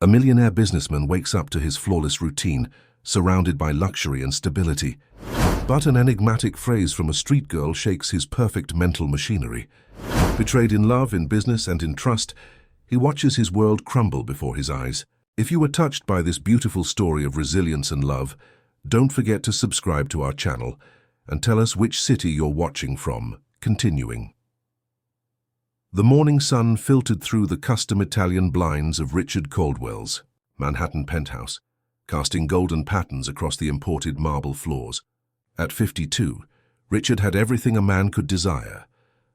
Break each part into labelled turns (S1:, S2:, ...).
S1: A millionaire businessman wakes up to his flawless routine, surrounded by luxury and stability. But an enigmatic phrase from a street girl shakes his perfect mental machinery. Betrayed in love, in business, and in trust, he watches his world crumble before his eyes. If you were touched by this beautiful story of resilience and love, don't forget to subscribe to our channel and tell us which city you're watching from. Continuing. The morning sun filtered through the custom Italian blinds of Richard Caldwell's Manhattan penthouse, casting golden patterns across the imported marble floors. At 52, Richard had everything a man could desire: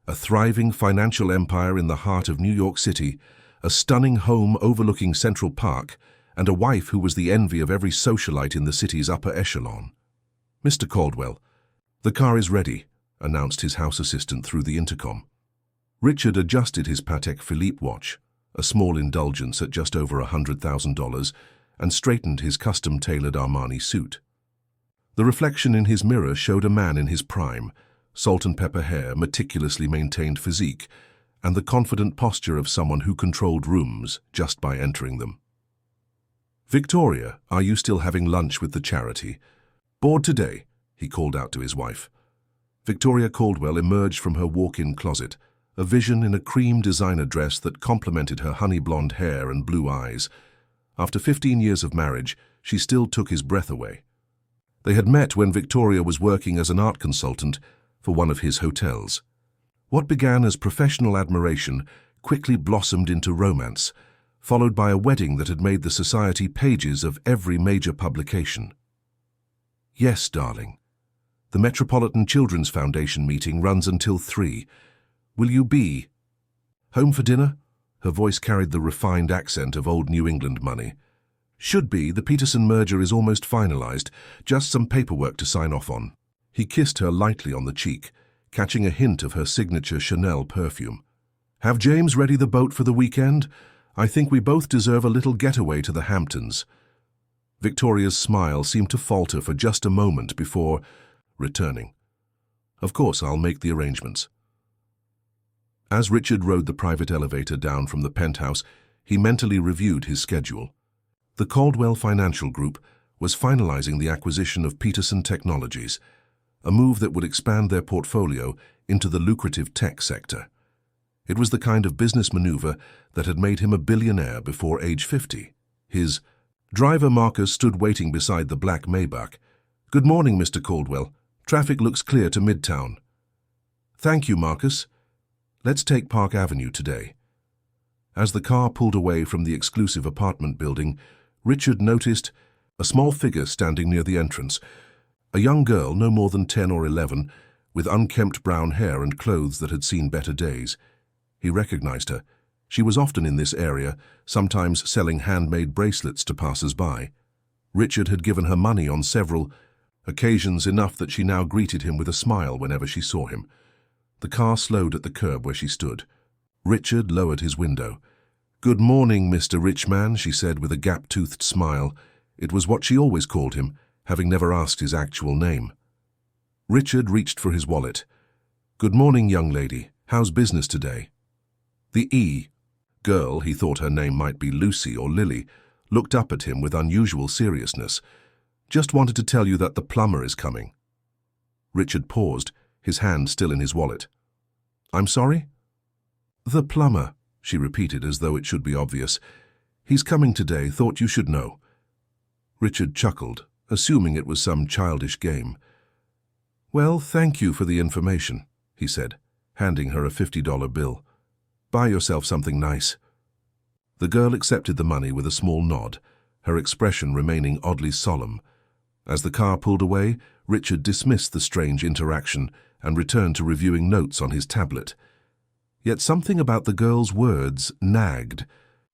S1: a thriving financial empire in the heart of New York City, a stunning home overlooking Central Park, and a wife who was the envy of every socialite in the city's upper echelon. "Mr. Caldwell, the car is ready," announced his house assistant through the intercom. Richard adjusted his Patek Philippe watch, a small indulgence at just over $100,000, and straightened his custom-tailored Armani suit. The reflection in his mirror showed a man in his prime, salt and pepper hair, meticulously maintained physique, and the confident posture of someone who controlled rooms just by entering them. "Victoria, are you still having lunch with the charity? Bored today?" he called out to his wife. Victoria Caldwell emerged from her walk-in closet, a vision in a cream designer dress that complemented her honey-blonde hair and blue eyes. After 15 years of marriage, she still took his breath away. They had met when Victoria was working as an art consultant for one of his hotels. What began as professional admiration quickly blossomed into romance, followed by a wedding that had made the society pages of every major publication. "Yes, darling. The Metropolitan Children's Foundation meeting runs until 3. Will you be home for dinner?" Her voice carried the refined accent of old New England money. "Should be. The Peterson merger is almost finalized. Just some paperwork to sign off on." He kissed her lightly on the cheek, catching a hint of her signature Chanel perfume. "Have James ready the boat for the weekend? I think we both deserve a little getaway to the Hamptons." Victoria's smile seemed to falter for just a moment before returning. "Of course, I'll make the arrangements." As Richard rode the private elevator down from the penthouse, he mentally reviewed his schedule. The Caldwell Financial Group was finalizing the acquisition of Peterson Technologies, a move that would expand their portfolio into the lucrative tech sector. It was the kind of business maneuver that had made him a billionaire before age 50. His driver Marcus stood waiting beside the black Maybach. "Good morning, Mr. Caldwell. Traffic looks clear to Midtown." "Thank you, Marcus. Let's take Park Avenue today." As the car pulled away from the exclusive apartment building, Richard noticed a small figure standing near the entrance, a young girl no more than 10 or 11, with unkempt brown hair and clothes that had seen better days. He recognized her. She was often in this area, sometimes selling handmade bracelets to passers-by. Richard had given her money on several occasions, enough that she now greeted him with a smile whenever she saw him. The car slowed at the curb where she stood. Richard lowered his window. "Good morning, Mr. Richman," she said with a gap-toothed smile. It was what she always called him, having never asked his actual name. Richard reached for his wallet. "Good morning, young lady. How's business today?" The girl, he thought her name might be Lucy or Lily, looked up at him with unusual seriousness. "Just wanted to tell you that the plumber is coming." Richard paused, his hand still in his wallet. "I'm sorry?" "The plumber," she repeated as though it should be obvious. "He's coming today, thought you should know." Richard chuckled, assuming it was some childish game. "Well, thank you for the information," he said, handing her a $50 bill. "Buy yourself something nice." The girl accepted the money with a small nod, her expression remaining oddly solemn. As the car pulled away, Richard dismissed the strange interaction and returned to reviewing notes on his tablet. Yet something about the girl's words nagged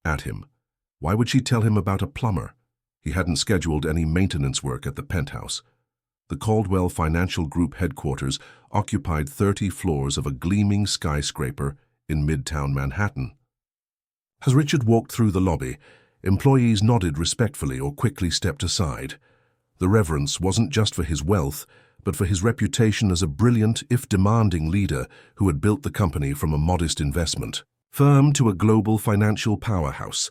S1: at him. Why would she tell him about a plumber? He hadn't scheduled any maintenance work at the penthouse. The Caldwell Financial Group headquarters occupied 30 floors of a gleaming skyscraper in Midtown Manhattan. As Richard walked through the lobby, employees nodded respectfully or quickly stepped aside. The reverence wasn't just for his wealth, but for his reputation as a brilliant, if demanding leader who had built the company from a modest investment firm to a global financial powerhouse.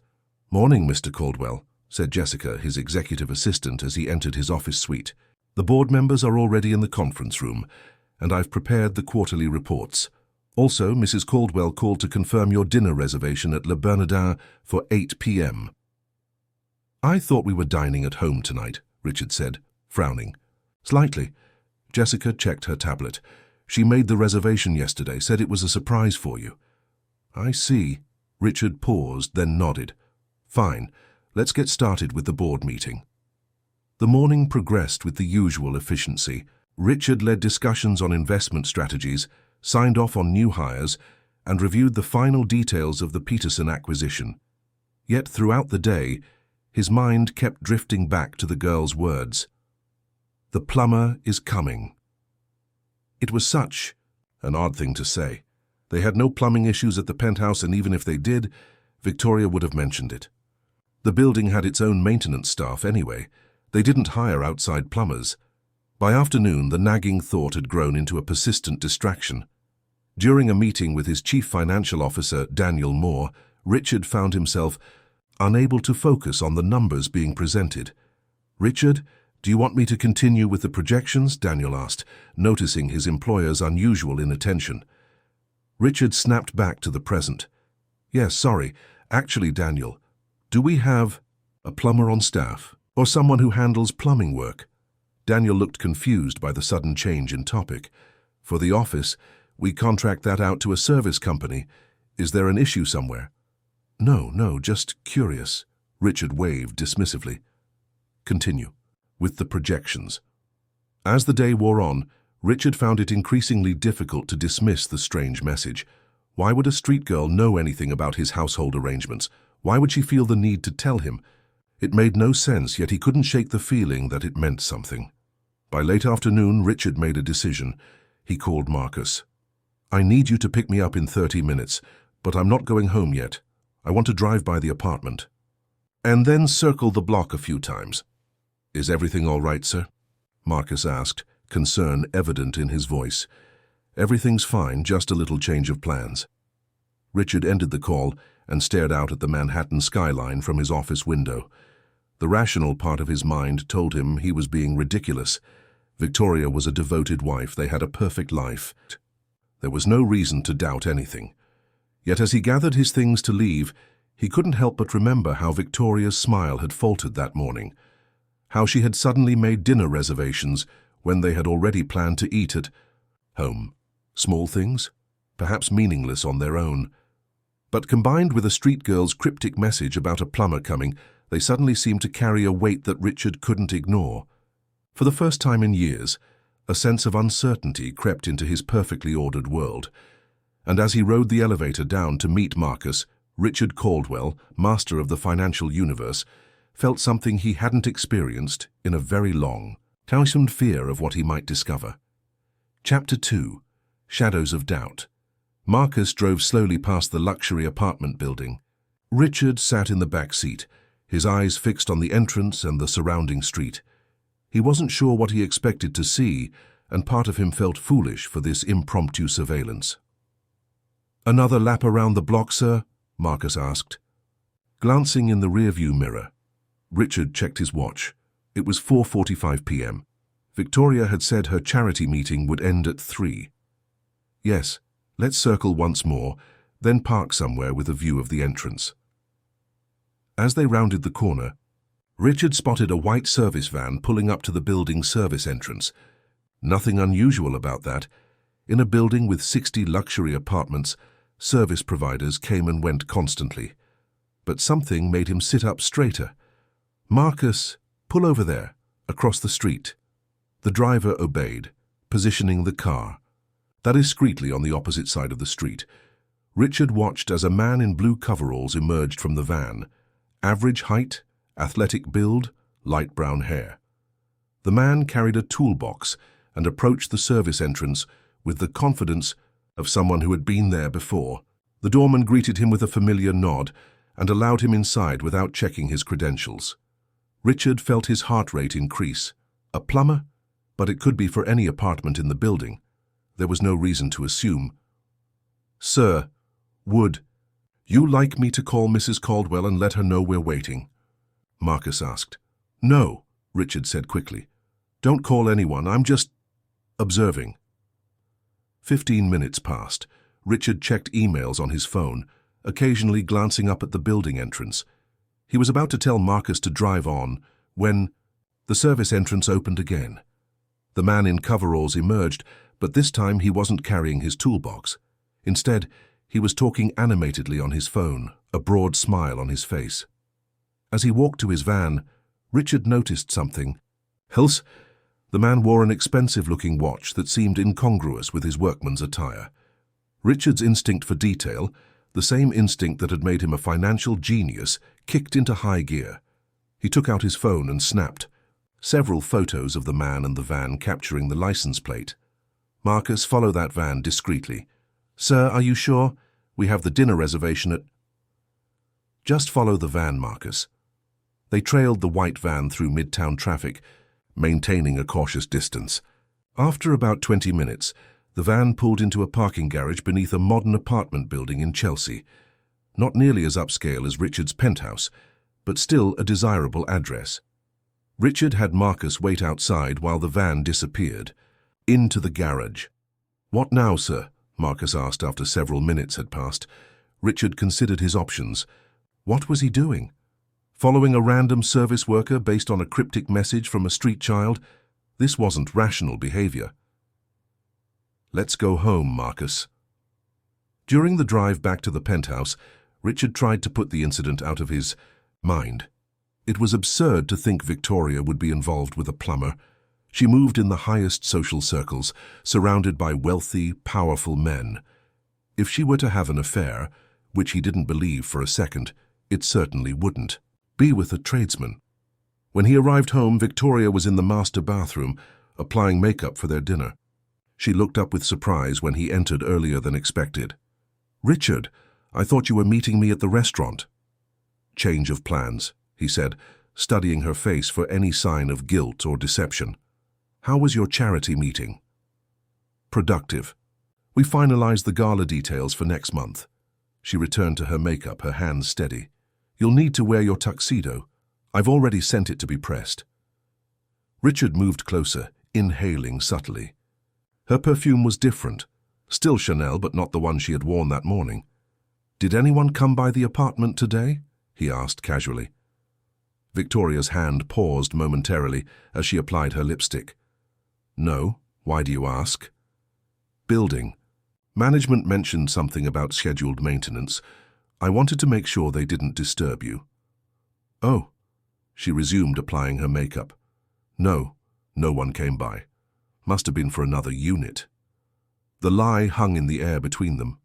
S1: "Morning, Mr. Caldwell," said Jessica, his executive assistant, as he entered his office suite. "The board members are already in the conference room, and I've prepared the quarterly reports. Also, Mrs. Caldwell called to confirm your dinner reservation at Le Bernardin for 8 p.m. "I thought we were dining at home tonight," Richard said, frowning. "Slightly." Jessica checked her tablet. "She made the reservation yesterday, said it was a surprise for you." "I see." Richard paused, then nodded. "Fine. Let's get started with the board meeting." The morning progressed with the usual efficiency. Richard led discussions on investment strategies, signed off on new hires, and reviewed the final details of the Peterson acquisition. Yet throughout the day, his mind kept drifting back to the girl's words. "The plumber is coming." It was such an odd thing to say. They had no plumbing issues at the penthouse, and even if they did, Victoria would have mentioned it. The building had its own maintenance staff anyway. They didn't hire outside plumbers. By afternoon, the nagging thought had grown into a persistent distraction. During a meeting with his chief financial officer, Daniel Moore, Richard found himself unable to focus on the numbers being presented. "Richard, do you want me to continue with the projections?" Daniel asked, noticing his employer's unusual inattention. Richard snapped back to the present. "Yes, sorry. Actually, Daniel, do we have a plumber on staff, or someone who handles plumbing work?" Daniel looked confused by the sudden change in topic. "For the office, we contract that out to a service company. Is there an issue somewhere?" No, just curious." Richard waved dismissively. "Continue with the projections." As the day wore on, Richard found it increasingly difficult to dismiss the strange message. Why would a street girl know anything about his household arrangements? Why would she feel the need to tell him? It made no sense, yet he couldn't shake the feeling that it meant something. By late afternoon, Richard made a decision. He called Marcus. "I need you to pick me up in 30 minutes, but I'm not going home yet. I want to drive by the apartment. And then circle the block a few times." "Is everything all right, sir?" Marcus asked, concern evident in his voice. "Everything's fine, just a little change of plans." Richard ended the call and stared out at the Manhattan skyline from his office window. The rational part of his mind told him he was being ridiculous. Victoria was a devoted wife. They had a perfect life. There was no reason to doubt anything. Yet as he gathered his things to leave, he couldn't help but remember how Victoria's smile had faltered that morning, how she had suddenly made dinner reservations when they had already planned to eat at home. Small things, perhaps meaningless on their own. But combined with a street girl's cryptic message about a plumber coming, they suddenly seemed to carry a weight that Richard couldn't ignore. For the first time in years, a sense of uncertainty crept into his perfectly ordered world. And as he rode the elevator down to meet Marcus, Richard Caldwell, master of the financial universe, felt something he hadn't experienced in a very long, tiresome fear of what he might discover. Chapter 2. Shadows of Doubt. Marcus drove slowly past the luxury apartment building. Richard sat in the back seat, his eyes fixed on the entrance and the surrounding street. He wasn't sure what he expected to see, and part of him felt foolish for this impromptu surveillance. "Another lap around the block, sir?" Marcus asked. Glancing in the rearview mirror, Richard checked his watch. It was 4:45 p.m. Victoria had said her charity meeting would end at 3. "Yes, let's circle once more, then park somewhere with a view of the entrance." As they rounded the corner, Richard spotted a white service van pulling up to the building's service entrance. Nothing unusual about that. In a building with 60 luxury apartments, service providers came and went constantly. But something made him sit up straighter. "Marcus, pull over there, across the street." The driver obeyed, positioning the car. That discreetly on the opposite side of the street. Richard watched as a man in blue coveralls emerged from the van. Average height, athletic build, light brown hair. The man carried a toolbox and approached the service entrance with the confidence of someone who had been there before. The doorman greeted him with a familiar nod and allowed him inside without checking his credentials. Richard felt his heart rate increase. A plumber? But it could be for any apartment in the building. There was no reason to assume. "Sir, would..." You like me to call Mrs. Caldwell and let her know we're waiting? Marcus asked. No, Richard said quickly. Don't call anyone, I'm just observing. 15 minutes passed. Richard checked emails on his phone, occasionally glancing up at the building entrance. He was about to tell Marcus to drive on when the service entrance opened again. The man in coveralls emerged, but this time he wasn't carrying his toolbox. Instead, he was talking animatedly on his phone, a broad smile on his face. As he walked to his van, Richard noticed something. Else, the man wore an expensive-looking watch that seemed incongruous with his workman's attire. Richard's instinct for detail, the same instinct that had made him a financial genius, kicked into high gear. He took out his phone and snapped several photos of the man and the van, capturing the license plate. Marcus, follow that van discreetly. Sir, are you sure? We have the dinner reservation at... Just follow the van, Marcus. They trailed the white van through midtown traffic, maintaining a cautious distance. After about 20 minutes, the van pulled into a parking garage beneath a modern apartment building in Chelsea. Not nearly as upscale as Richard's penthouse, but still a desirable address. Richard had Marcus wait outside while the van disappeared. Into the garage. What now, sir? Marcus asked after several minutes had passed. Richard considered his options. What was he doing? Following a random service worker based on a cryptic message from a street child? This wasn't rational behavior. Let's go home, Marcus. During the drive back to the penthouse, Richard tried to put the incident out of his mind. It was absurd to think Victoria would be involved with a plumber. She moved in the highest social circles, surrounded by wealthy, powerful men. If she were to have an affair, which he didn't believe for a second, it certainly wouldn't be with a tradesman. When he arrived home, Victoria was in the master bathroom, applying makeup for their dinner. She looked up with surprise when he entered earlier than expected. Richard, I thought you were meeting me at the restaurant. Change of plans, he said, studying her face for any sign of guilt or deception. How was your charity meeting? Productive. We finalized the gala details for next month. She returned to her makeup, her hands steady. You'll need to wear your tuxedo. I've already sent it to be pressed. Richard moved closer, inhaling subtly. Her perfume was different. Still Chanel, but not the one she had worn that morning. Did anyone come by the apartment today? He asked casually. Victoria's hand paused momentarily as she applied her lipstick. No, why do you ask? Building. Management mentioned something about scheduled maintenance. I wanted to make sure they didn't disturb you. Oh, she resumed applying her makeup. No, no one came by. Must have been for another unit. The lie hung in the air between them.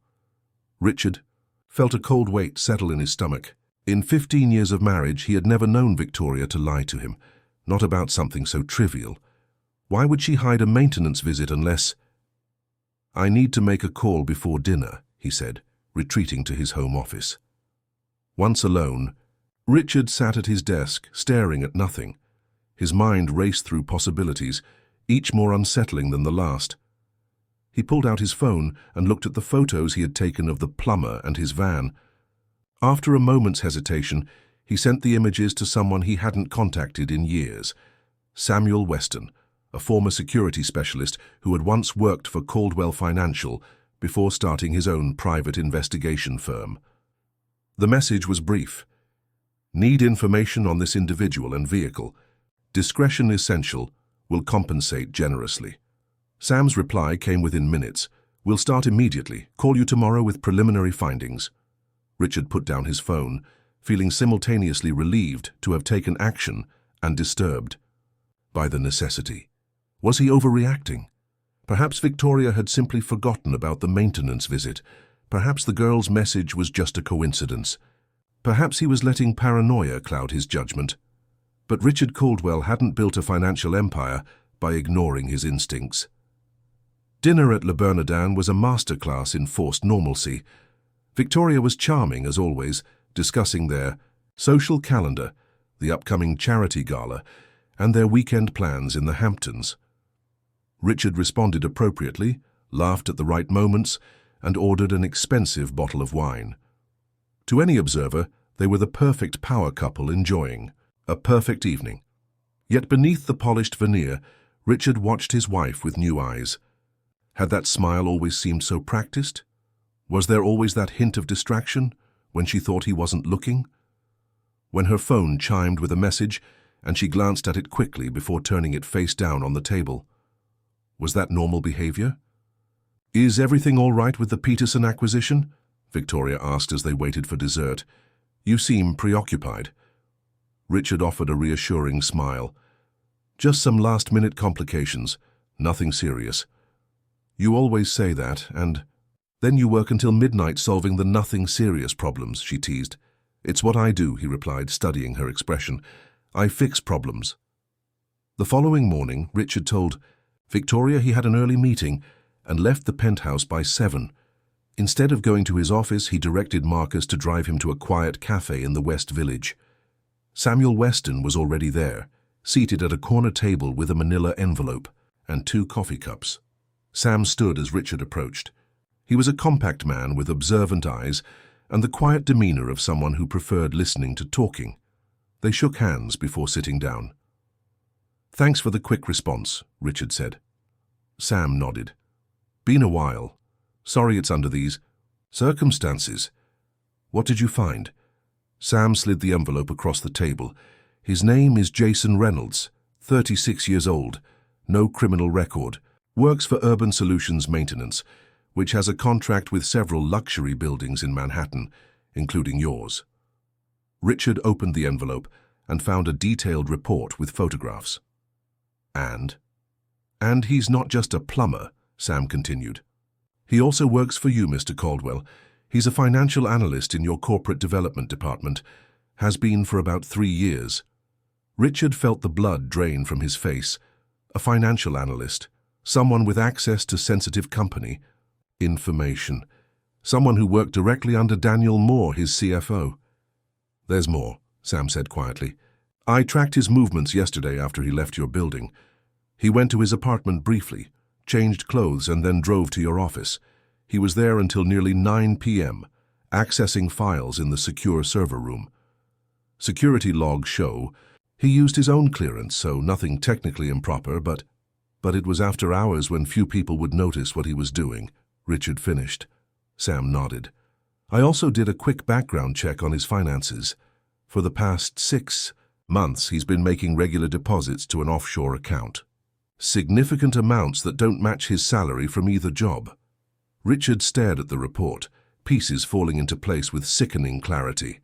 S1: Richard felt a cold weight settle in his stomach. In 15 years of marriage, he had never known Victoria to lie to him, not about something so trivial. Why would she hide a maintenance visit unless... I need to make a call before dinner, he said, retreating to his home office. Once alone, Richard sat at his desk, staring at nothing. His mind raced through possibilities, each more unsettling than the last. He pulled out his phone and looked at the photos he had taken of the plumber and his van. After a moment's hesitation, he sent the images to someone he hadn't contacted in years. Samuel Weston, a former security specialist who had once worked for Caldwell Financial before starting his own private investigation firm. The message was brief. Need information on this individual and vehicle. Discretion essential. Will compensate generously. Sam's reply came within minutes. We'll start immediately. Call you tomorrow with preliminary findings. Richard put down his phone, feeling simultaneously relieved to have taken action and disturbed by the necessity. Was he overreacting? Perhaps Victoria had simply forgotten about the maintenance visit. Perhaps the girl's message was just a coincidence. Perhaps he was letting paranoia cloud his judgment. But Richard Caldwell hadn't built a financial empire by ignoring his instincts. Dinner at Le Bernardin was a masterclass in forced normalcy. Victoria was charming, as always, discussing their social calendar, the upcoming charity gala, and their weekend plans in the Hamptons. Richard responded appropriately, laughed at the right moments, and ordered an expensive bottle of wine. To any observer, they were the perfect power couple enjoying a perfect evening. Yet beneath the polished veneer, Richard watched his wife with new eyes. Had that smile always seemed so practiced? Was there always that hint of distraction when she thought he wasn't looking? When her phone chimed with a message and she glanced at it quickly before turning it face down on the table. Was that normal behavior? "Is everything all right with the Peterson acquisition?" Victoria asked as they waited for dessert. "You seem preoccupied." Richard offered a reassuring smile. "Just some last-minute complications, nothing serious." "You always say that, and then you work until midnight solving the nothing serious problems," she teased. "It's what I do," he replied, studying her expression. "I fix problems." The following morning, Richard told Victoria he had an early meeting and left the penthouse by 7. Instead of going to his office, he directed Marcus to drive him to a quiet cafe in the West Village. Samuel Weston was already there, seated at a corner table with a manila envelope and 2 coffee cups. Sam stood as Richard approached. He was a compact man with observant eyes and the quiet demeanor of someone who preferred listening to talking. They shook hands before sitting down. "Thanks for the quick response," Richard said. Sam nodded. "Been a while. Sorry it's under these circumstances." "What did you find?" Sam slid the envelope across the table. "His name is Jason Reynolds, 36 years old, no criminal record, works for Urban Solutions Maintenance, which has a contract with several luxury buildings in Manhattan, including yours." Richard opened the envelope and found a detailed report with photographs. And he's not just a plumber," Sam continued. "He also works for you, Mr. Caldwell. He's a financial analyst in your corporate development department. Has been for about 3 years. Richard felt the blood drain from his face. A financial analyst, someone with access to sensitive company information, someone who worked directly under Daniel Moore, his CFO. "There's more," Sam said quietly. "I tracked his movements yesterday after he left your building. He went to his apartment briefly, changed clothes, and then drove to your office. He was there until nearly 9 p.m., accessing files in the secure server room. Security logs show he used his own clearance, so nothing technically improper, but it was after hours when few people would notice what he was doing," Richard finished. Sam nodded. "I also did a quick background check on his finances. For the past 6 months, he's been making regular deposits to an offshore account. Significant amounts that don't match his salary from either job." Richard stared at the report, pieces falling into place with sickening clarity.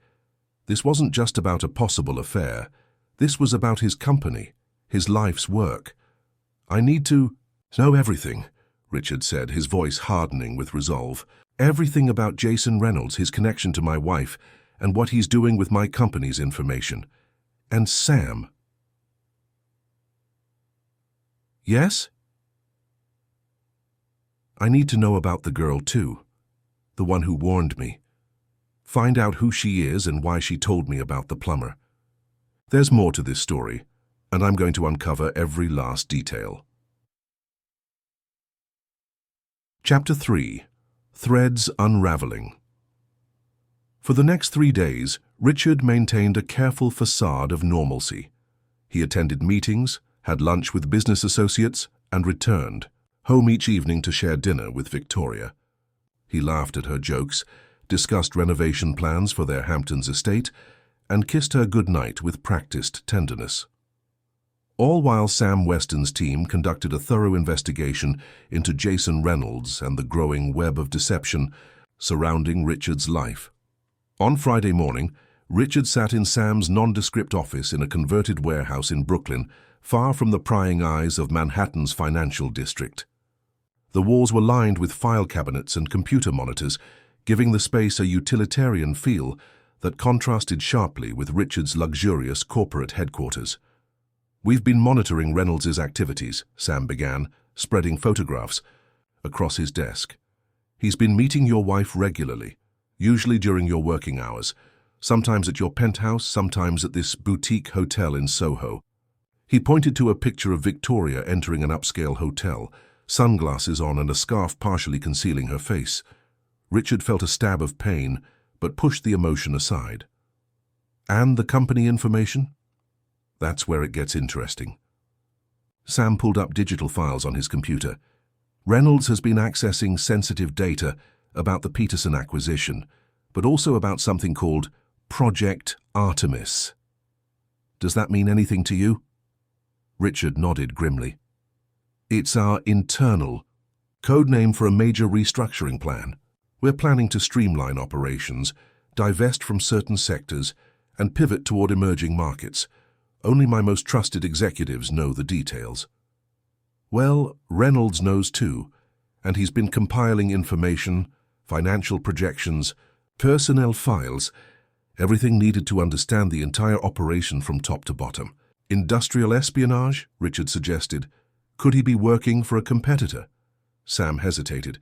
S1: This wasn't just about a possible affair. This was about his company, his life's work. "I need to know everything," Richard said, his voice hardening with resolve. "Everything about Jason Reynolds, his connection to my wife, and what he's doing with my company's information. And Sam." "Yes?" "I need to know about the girl, too. The one who warned me. Find out who she is and why she told me about the plumber. There's more to this story, and I'm going to uncover every last detail." Chapter 3. Threads Unraveling. For the next 3 days, Richard maintained a careful facade of normalcy. He attended meetings, had lunch with business associates, and returned home each evening to share dinner with Victoria. He laughed at her jokes, discussed renovation plans for their Hamptons estate, and kissed her goodnight with practiced tenderness. All while Sam Weston's team conducted a thorough investigation into Jason Reynolds and the growing web of deception surrounding Richard's life. On Friday morning, Richard sat in Sam's nondescript office in a converted warehouse in Brooklyn, far from the prying eyes of Manhattan's financial district. The walls were lined with file cabinets and computer monitors, giving the space a utilitarian feel that contrasted sharply with Richard's luxurious corporate headquarters. "We've been monitoring Reynolds's activities," Sam began, spreading photographs across his desk. "He's been meeting your wife regularly, usually during your working hours, sometimes at your penthouse, sometimes at this boutique hotel in Soho." He pointed to a picture of Victoria entering an upscale hotel, sunglasses on and a scarf partially concealing her face. Richard felt a stab of pain, but pushed the emotion aside. And the company information? That's where it gets interesting. Sam pulled up digital files on his computer. Reynolds has been accessing sensitive data about the Peterson acquisition, but also about something called Project Artemis. Does that mean anything to you? Richard nodded grimly. It's our internal code name for a major restructuring plan. We're planning to streamline operations, divest from certain sectors, and pivot toward emerging markets. Only my most trusted executives know the details. Well, Reynolds knows too, and he's been compiling information, financial projections, personnel files, everything needed to understand the entire operation from top to bottom. Industrial espionage, Richard suggested. Could he be working for a competitor? Sam hesitated.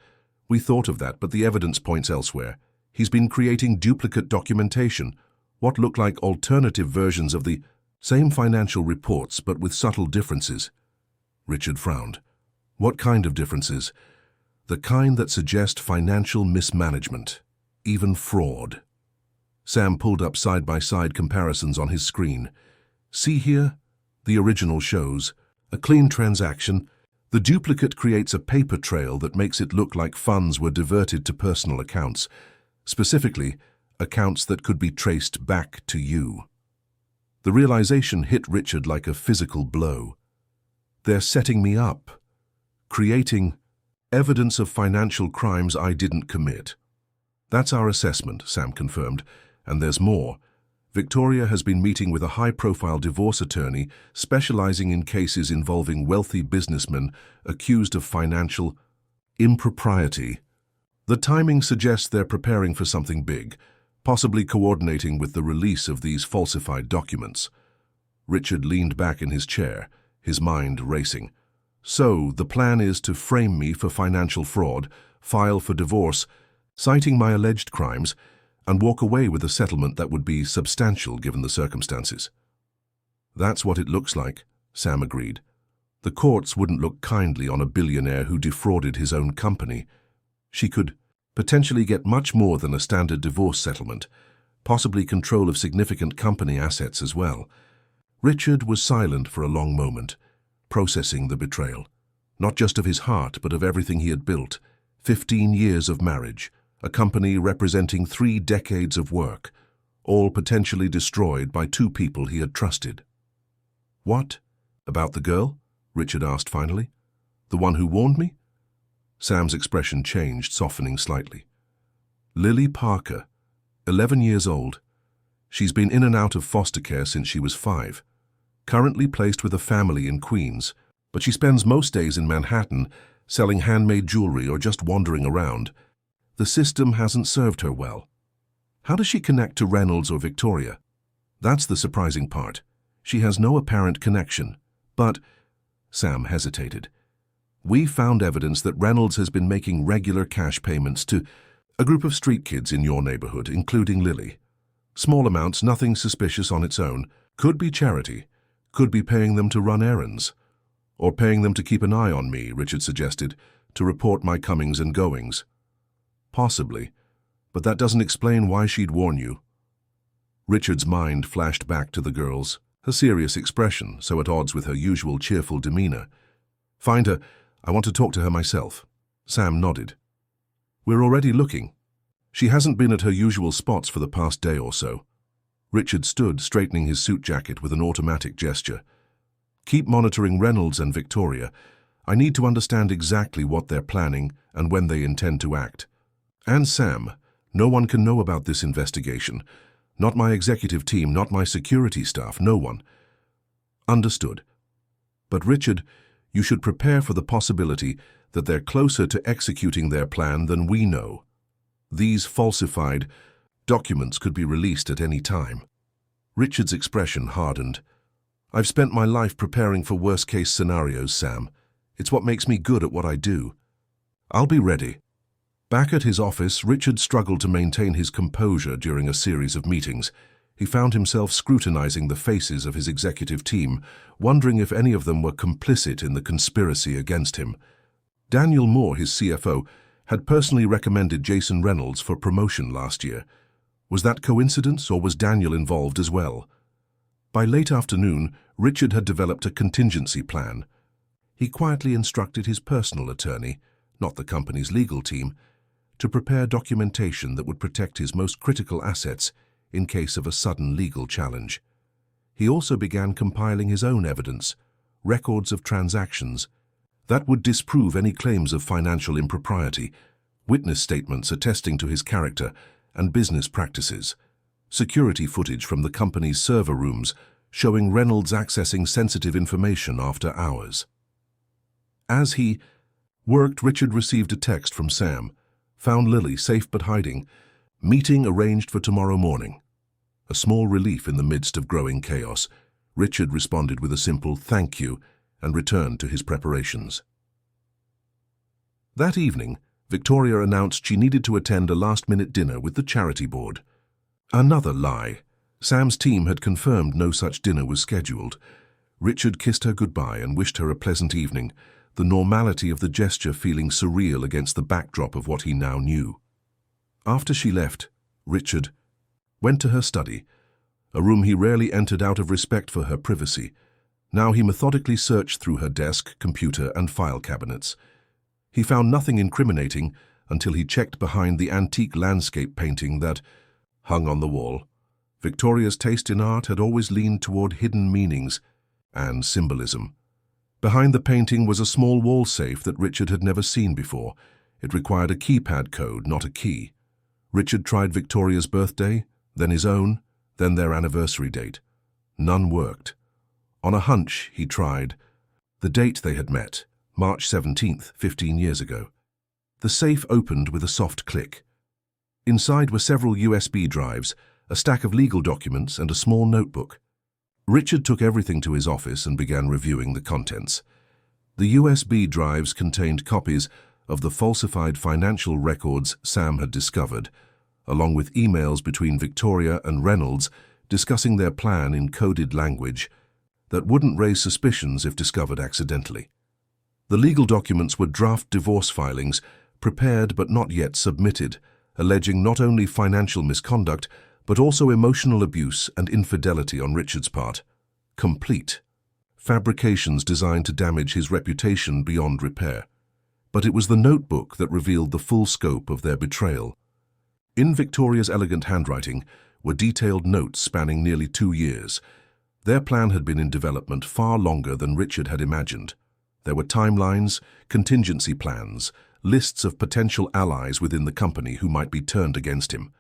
S1: We thought of that, but the evidence points elsewhere. He's been creating duplicate documentation, what look like alternative versions of the same financial reports, but with subtle differences. Richard frowned. What kind of differences? The kind that suggest financial mismanagement, even fraud. Sam pulled up side-by-side comparisons on his screen. See here? The original shows a clean transaction. The duplicate creates a paper trail that makes it look like funds were diverted to personal accounts, specifically accounts that could be traced back to you. The realization hit Richard like a physical blow. They're setting me up, creating evidence of financial crimes I didn't commit. That's our assessment, Sam confirmed, and there's more. Victoria has been meeting with a high-profile divorce attorney specializing in cases involving wealthy businessmen accused of financial impropriety. The timing suggests they're preparing for something big, possibly coordinating with the release of these falsified documents. Richard leaned back in his chair, his mind racing. So, the plan is to frame me for financial fraud, file for divorce, citing my alleged crimes, and walk away with a settlement that would be substantial given the circumstances. That's what it looks like, Sam agreed. The courts wouldn't look kindly on a billionaire who defrauded his own company. She could potentially get much more than a standard divorce settlement, possibly control of significant company assets as well. Richard was silent for a long moment, processing the betrayal, not just of his heart, but of everything he had built. 15 years of marriage, a company representing 3 decades of work, all potentially destroyed by 2 people he had trusted. What? About the girl? Richard asked finally. The one who warned me? Sam's expression changed, softening slightly. Lily Parker, 11 years old. She's been in and out of foster care since she was 5. Currently placed with a family in Queens, but she spends most days in Manhattan selling handmade jewelry or just wandering around. The system hasn't served her well. How does she connect to Reynolds or Victoria? That's the surprising part. She has no apparent connection. But, Sam hesitated. We found evidence that Reynolds has been making regular cash payments to a group of street kids in your neighborhood, including Lily. Small amounts, nothing suspicious on its own. Could be charity. Could be paying them to run errands. Or paying them to keep an eye on me, Richard suggested, to report my comings and goings. Possibly, but that doesn't explain why she'd warn you. Richard's mind flashed back to the girls, her serious expression so at odds with her usual cheerful demeanor. Find her. I want to talk to her myself. Sam nodded. We're already looking. She hasn't been at her usual spots for the past day or so. Richard stood, straightening his suit jacket with an automatic gesture. Keep monitoring Reynolds and Victoria. I need to understand exactly what they're planning and when they intend to act. And Sam, no one can know about this investigation. Not my executive team, not my security staff, no one. Understood. But Richard, you should prepare for the possibility that they're closer to executing their plan than we know. These falsified documents could be released at any time. Richard's expression hardened. I've spent my life preparing for worst-case scenarios, Sam. It's what makes me good at what I do. I'll be ready. Back at his office, Richard struggled to maintain his composure during a series of meetings. He found himself scrutinizing the faces of his executive team, wondering if any of them were complicit in the conspiracy against him. Daniel Moore, his CFO, had personally recommended Jason Reynolds for promotion last year. Was that coincidence, or was Daniel involved as well? By late afternoon, Richard had developed a contingency plan. He quietly instructed his personal attorney, not the company's legal team, to prepare documentation that would protect his most critical assets in case of a sudden legal challenge. He also began compiling his own evidence, records of transactions, that would disprove any claims of financial impropriety, witness statements attesting to his character and business practices, security footage from the company's server rooms showing Reynolds accessing sensitive information after hours. As he worked, Richard received a text from Sam, found Lily safe but hiding, meeting arranged for tomorrow morning. A small relief in the midst of growing chaos, Richard responded with a simple "thank you" and returned to his preparations. That evening, Victoria announced she needed to attend a last-minute dinner with the charity board. Another lie. Sam's team had confirmed no such dinner was scheduled. Richard kissed her goodbye and wished her a pleasant evening, the normality of the gesture feeling surreal against the backdrop of what he now knew. After she left, Richard went to her study, a room he rarely entered out of respect for her privacy. Now he methodically searched through her desk, computer, and file cabinets. He found nothing incriminating until he checked behind the antique landscape painting that hung on the wall. Victoria's taste in art had always leaned toward hidden meanings and symbolism. Behind the painting was a small wall safe that Richard had never seen before. It required a keypad code, not a key. Richard tried Victoria's birthday, then his own, then their anniversary date. None worked. On a hunch, he tried the date they had met, March 17th, 15 years ago. The safe opened with a soft click. Inside were several USB drives, a stack of legal documents, and a small notebook. Richard took everything to his office and began reviewing the contents. The USB drives contained copies of the falsified financial records Sam had discovered, along with emails between Victoria and Reynolds discussing their plan in coded language that wouldn't raise suspicions if discovered accidentally. The legal documents were draft divorce filings, prepared but not yet submitted, alleging not only financial misconduct, but also emotional abuse and infidelity on Richard's part. Complete fabrications designed to damage his reputation beyond repair. But it was the notebook that revealed the full scope of their betrayal. In Victoria's elegant handwriting were detailed notes spanning nearly 2 years. Their plan had been in development far longer than Richard had imagined. There were timelines, contingency plans, lists of potential allies within the company who might be turned against him.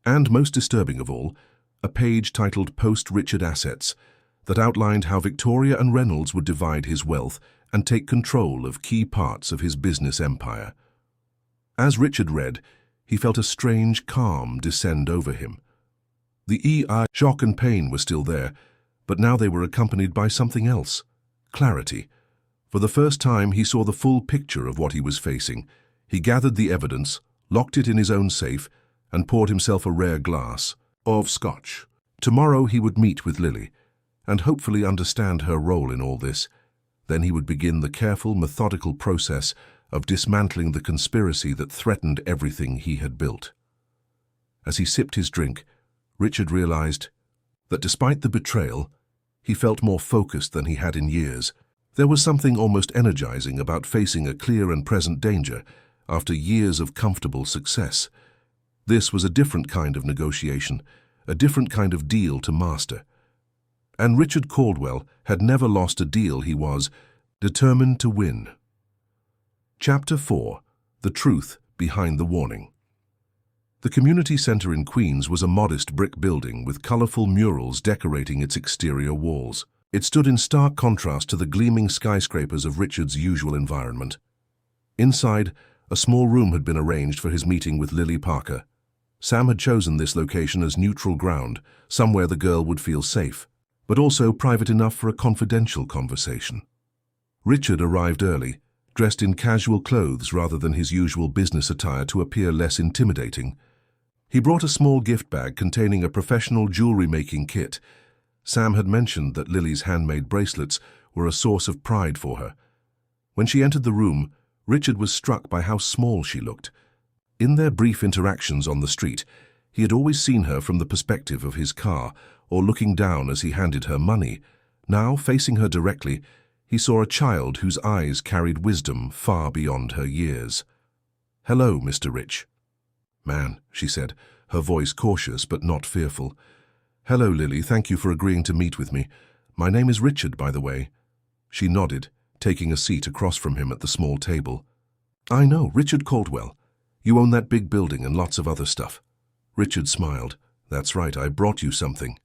S1: And most disturbing of all, a page titled Post-Richard Assets that outlined how Victoria and Reynolds would divide his wealth and take control of key parts of his business empire. As Richard read, he felt a strange calm descend over him. The shock and pain were still there, but now they were accompanied by something else: clarity. For the first time, he saw the full picture of what he was facing. He gathered the evidence, locked it in his own safe, and poured himself a rare glass of scotch. Tomorrow he would meet with Lily, and hopefully understand her role in all this. Then he would begin the careful, methodical process of dismantling the conspiracy that threatened everything he had built. As he sipped his drink, Richard realized that despite the betrayal, he felt more focused than he had in years. There was something almost energizing about facing a clear and present danger after years of comfortable success. This was a different kind of negotiation, a different kind of deal to master. And Richard Caldwell had never lost a deal he was determined to win. Chapter 4: The Truth Behind the Warning. The community center in Queens was a modest brick building with colorful murals decorating its exterior walls. It stood in stark contrast to the gleaming skyscrapers of Richard's usual environment. Inside, a small room had been arranged for his meeting with Lily Parker. Sam had chosen this location as neutral ground, somewhere the girl would feel safe, but also private enough for a confidential conversation. Richard arrived early, dressed in casual clothes rather than his usual business attire to appear less intimidating. He brought a small gift bag containing a professional jewelry-making kit. Sam had mentioned that Lily's handmade bracelets were a source of pride for her. When she entered the room, Richard was struck by how small she looked. In their brief interactions on the street, He had always seen her from the perspective of his car, or looking down as he handed her money. Now, facing her directly, he saw a child whose eyes carried wisdom far beyond her years. "Hello, Mr. Rich." "Man," she said, her voice cautious but not fearful. "Hello, Lily, thank you for agreeing to meet with me. My name is Richard, by the way." She nodded, taking a seat across from him at the small table. "I know, Richard Caldwell. You own that big building and lots of other stuff." Richard smiled. "That's right, I brought you something."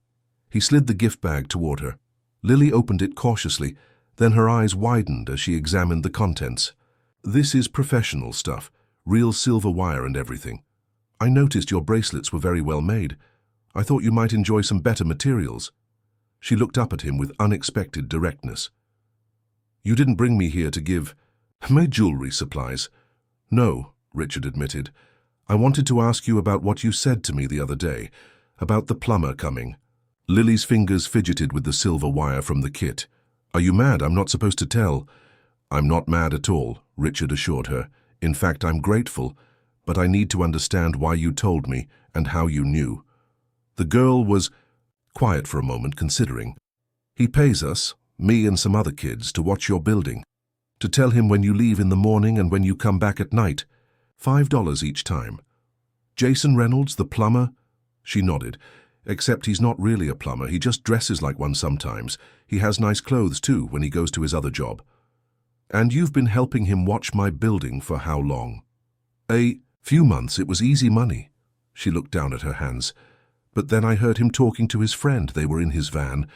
S1: He slid the gift bag toward her. Lily opened it cautiously, then her eyes widened as she examined the contents. "This is professional stuff, real silver wire and everything. I noticed your bracelets were very well made. I thought you might enjoy some better materials." She looked up at him with unexpected directness. "You didn't bring me here to give my jewelry supplies." "No," Richard admitted. "I wanted to ask you about what you said to me the other day, about the plumber coming." Lily's fingers fidgeted with the silver wire from the kit. "Are you mad? I'm not supposed to tell." "I'm not mad at all," Richard assured her. "In fact, I'm grateful, but I need to understand why you told me and how you knew." The girl was quiet for a moment, considering. "He pays us, me and some other kids, to watch your building. To tell him when you leave in the morning and when you come back at night. $5 each time." "Jason Reynolds, the plumber?" She nodded. "Except he's not really a plumber, he just dresses like one sometimes. He has nice clothes too when he goes to his other job." "And you've been helping him watch my building for how long?" "A few months. It was easy money." She looked down at her hands. "But then I heard him talking to his friend. They were in his van,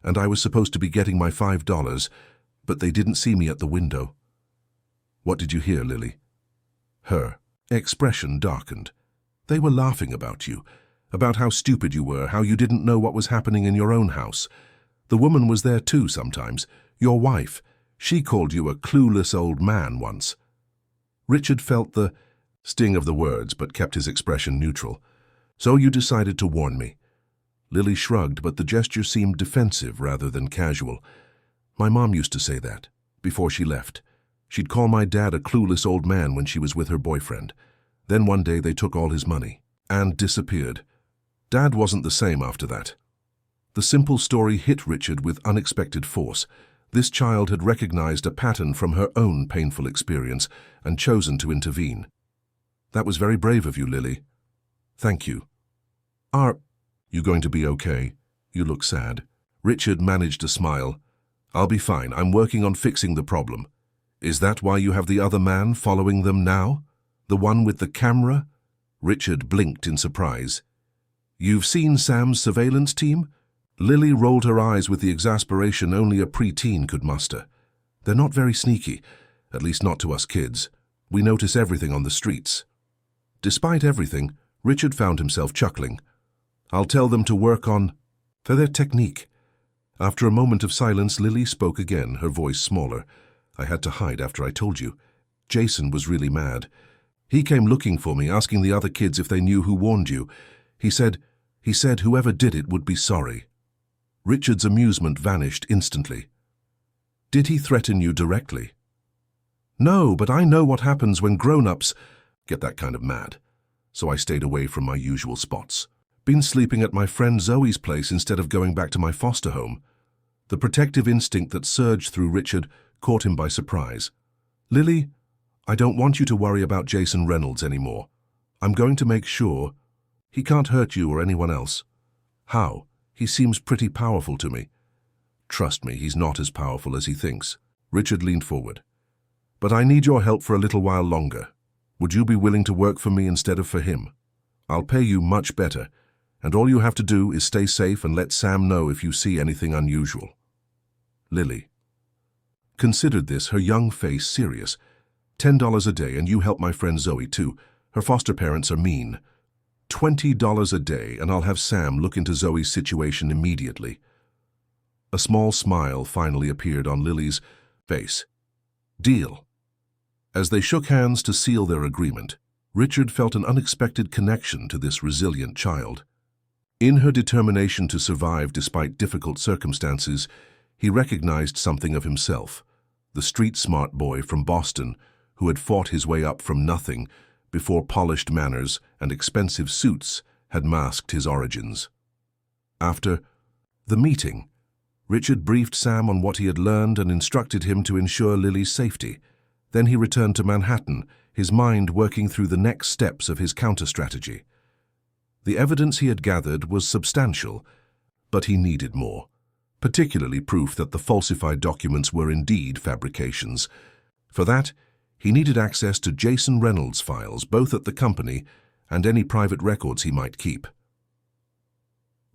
S1: and I was supposed to be getting my $5, but they didn't see me at the window." "What did you hear, Lily?" Her expression darkened. "They were laughing about you, about how stupid you were, how you didn't know what was happening in your own house. The woman was there too sometimes, your wife. She called you a clueless old man once." Richard felt the sting of the words, but kept his expression neutral. "So you decided to warn me." Lily shrugged, but the gesture seemed defensive rather than casual. "My mom used to say that, before she left. She'd call my dad a clueless old man when she was with her boyfriend. Then one day they took all his money and disappeared. Dad wasn't the same after that." The simple story hit Richard with unexpected force. This child had recognized a pattern from her own painful experience and chosen to intervene. "That was very brave of you, Lily." "Thank you." "Are you going to be okay? You look sad." Richard managed a smile. "I'll be fine. I'm working on fixing the problem." "Is that why you have the other man following them now? The one with the camera?" Richard blinked in surprise. "You've seen Sam's surveillance team?" Lily rolled her eyes with the exasperation only a preteen could muster. "They're not very sneaky, at least not to us kids. We notice everything on the streets." Despite everything, Richard found himself chuckling. "I'll tell them to work on their technique." After a moment of silence, Lily spoke again, her voice smaller. "I had to hide after I told you. Jason was really mad. He came looking for me, asking the other kids if they knew who warned you. He said whoever did it would be sorry." Richard's amusement vanished instantly. "Did he threaten you directly?" "No, but I know what happens when grown-ups get that kind of mad. So I stayed away from my usual spots. Been sleeping at my friend Zoe's place instead of going back to my foster home." The protective instinct that surged through Richard caught him by surprise. "Lily, I don't want you to worry about Jason Reynolds anymore. I'm going to make sure he can't hurt you or anyone else." "How? He seems pretty powerful to me." "Trust me, he's not as powerful as he thinks." Richard leaned forward. "But I need your help for a little while longer. Would you be willing to work for me instead of for him? I'll pay you much better, and all you have to do is stay safe and let Sam know if you see anything unusual." Lily considered this, her young face serious. $10 a day, and you help my friend Zoe too. Her foster parents are mean. $20 a day, and I'll have Sam look into Zoe's situation immediately. A small smile finally appeared on Lily's face. "Deal." As they shook hands to seal their agreement, Richard felt an unexpected connection to this resilient child. In her determination to survive despite difficult circumstances, he recognized something of himself, the street-smart boy from Boston who had fought his way up from nothing before polished manners and expensive suits had masked his origins. After the meeting, Richard briefed Sam on what he had learned and instructed him to ensure Lily's safety. Then he returned to Manhattan, his mind working through the next steps of his counter-strategy. The evidence he had gathered was substantial, but he needed more, particularly proof that the falsified documents were indeed fabrications. For that, he needed access to Jason Reynolds' files, both at the company and any private records he might keep.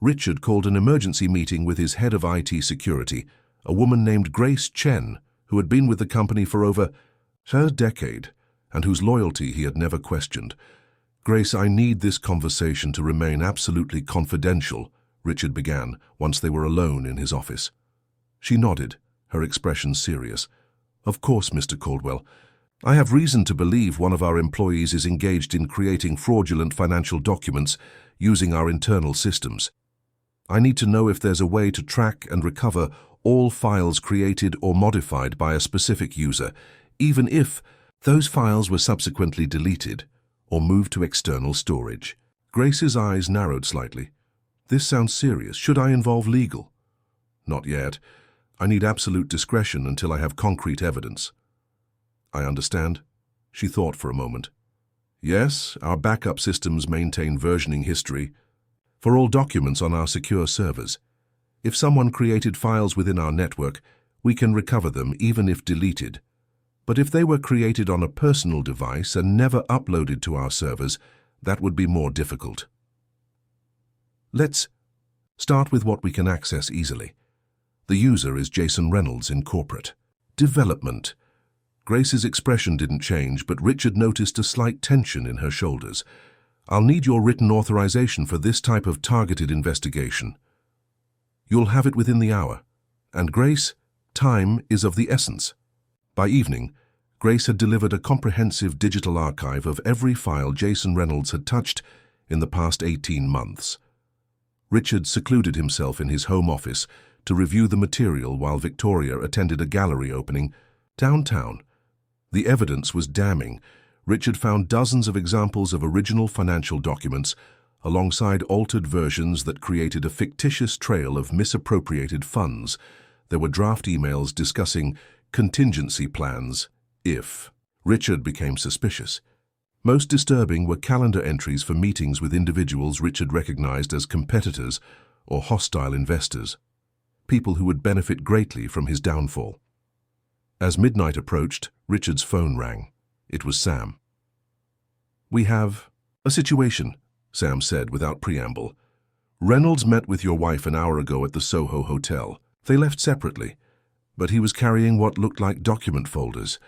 S1: Richard called an emergency meeting with his head of IT security, a woman named Grace Chen, who had been with the company for over a decade and whose loyalty he had never questioned. "Grace, I need this conversation to remain absolutely confidential," Richard began, once they were alone in his office. She nodded, her expression serious. "Of course, Mr. Caldwell. I have reason to believe one of our employees is engaged in creating fraudulent financial documents using our internal systems. I need to know if there's a way to track and recover all files created or modified by a specific user, even if those files were subsequently deleted or moved to external storage." Grace's eyes narrowed slightly. "This sounds serious. Should I involve legal?" "Not yet. I need absolute discretion until I have concrete evidence." "I understand." She thought for a moment. "Yes, our backup systems maintain versioning history for all documents on our secure servers. If someone created files within our network, we can recover them even if deleted. But if they were created on a personal device and never uploaded to our servers, that would be more difficult. Let's start with what we can access easily. The user is Jason Reynolds in corporate development." Grace's expression didn't change, but Richard noticed a slight tension in her shoulders. "I'll need your written authorization for this type of targeted investigation." "You'll have it within the hour. And Grace, time is of the essence." By evening, Grace had delivered a comprehensive digital archive of every file Jason Reynolds had touched in the past 18 months. Richard secluded himself in his home office to review the material while Victoria attended a gallery opening downtown. The evidence was damning. Richard found dozens of examples of original financial documents, alongside altered versions that created a fictitious trail of misappropriated funds. There were draft emails discussing contingency plans if. Richard became suspicious. Most disturbing were calendar entries for meetings with individuals Richard recognized as competitors or hostile investors, people who would benefit greatly from his downfall. As midnight approached, Richard's phone rang. It was Sam. "We have a situation," Sam said without preamble. "Reynolds met with your wife an hour ago at the Soho Hotel. They left separately, but he was carrying what looked like document folders.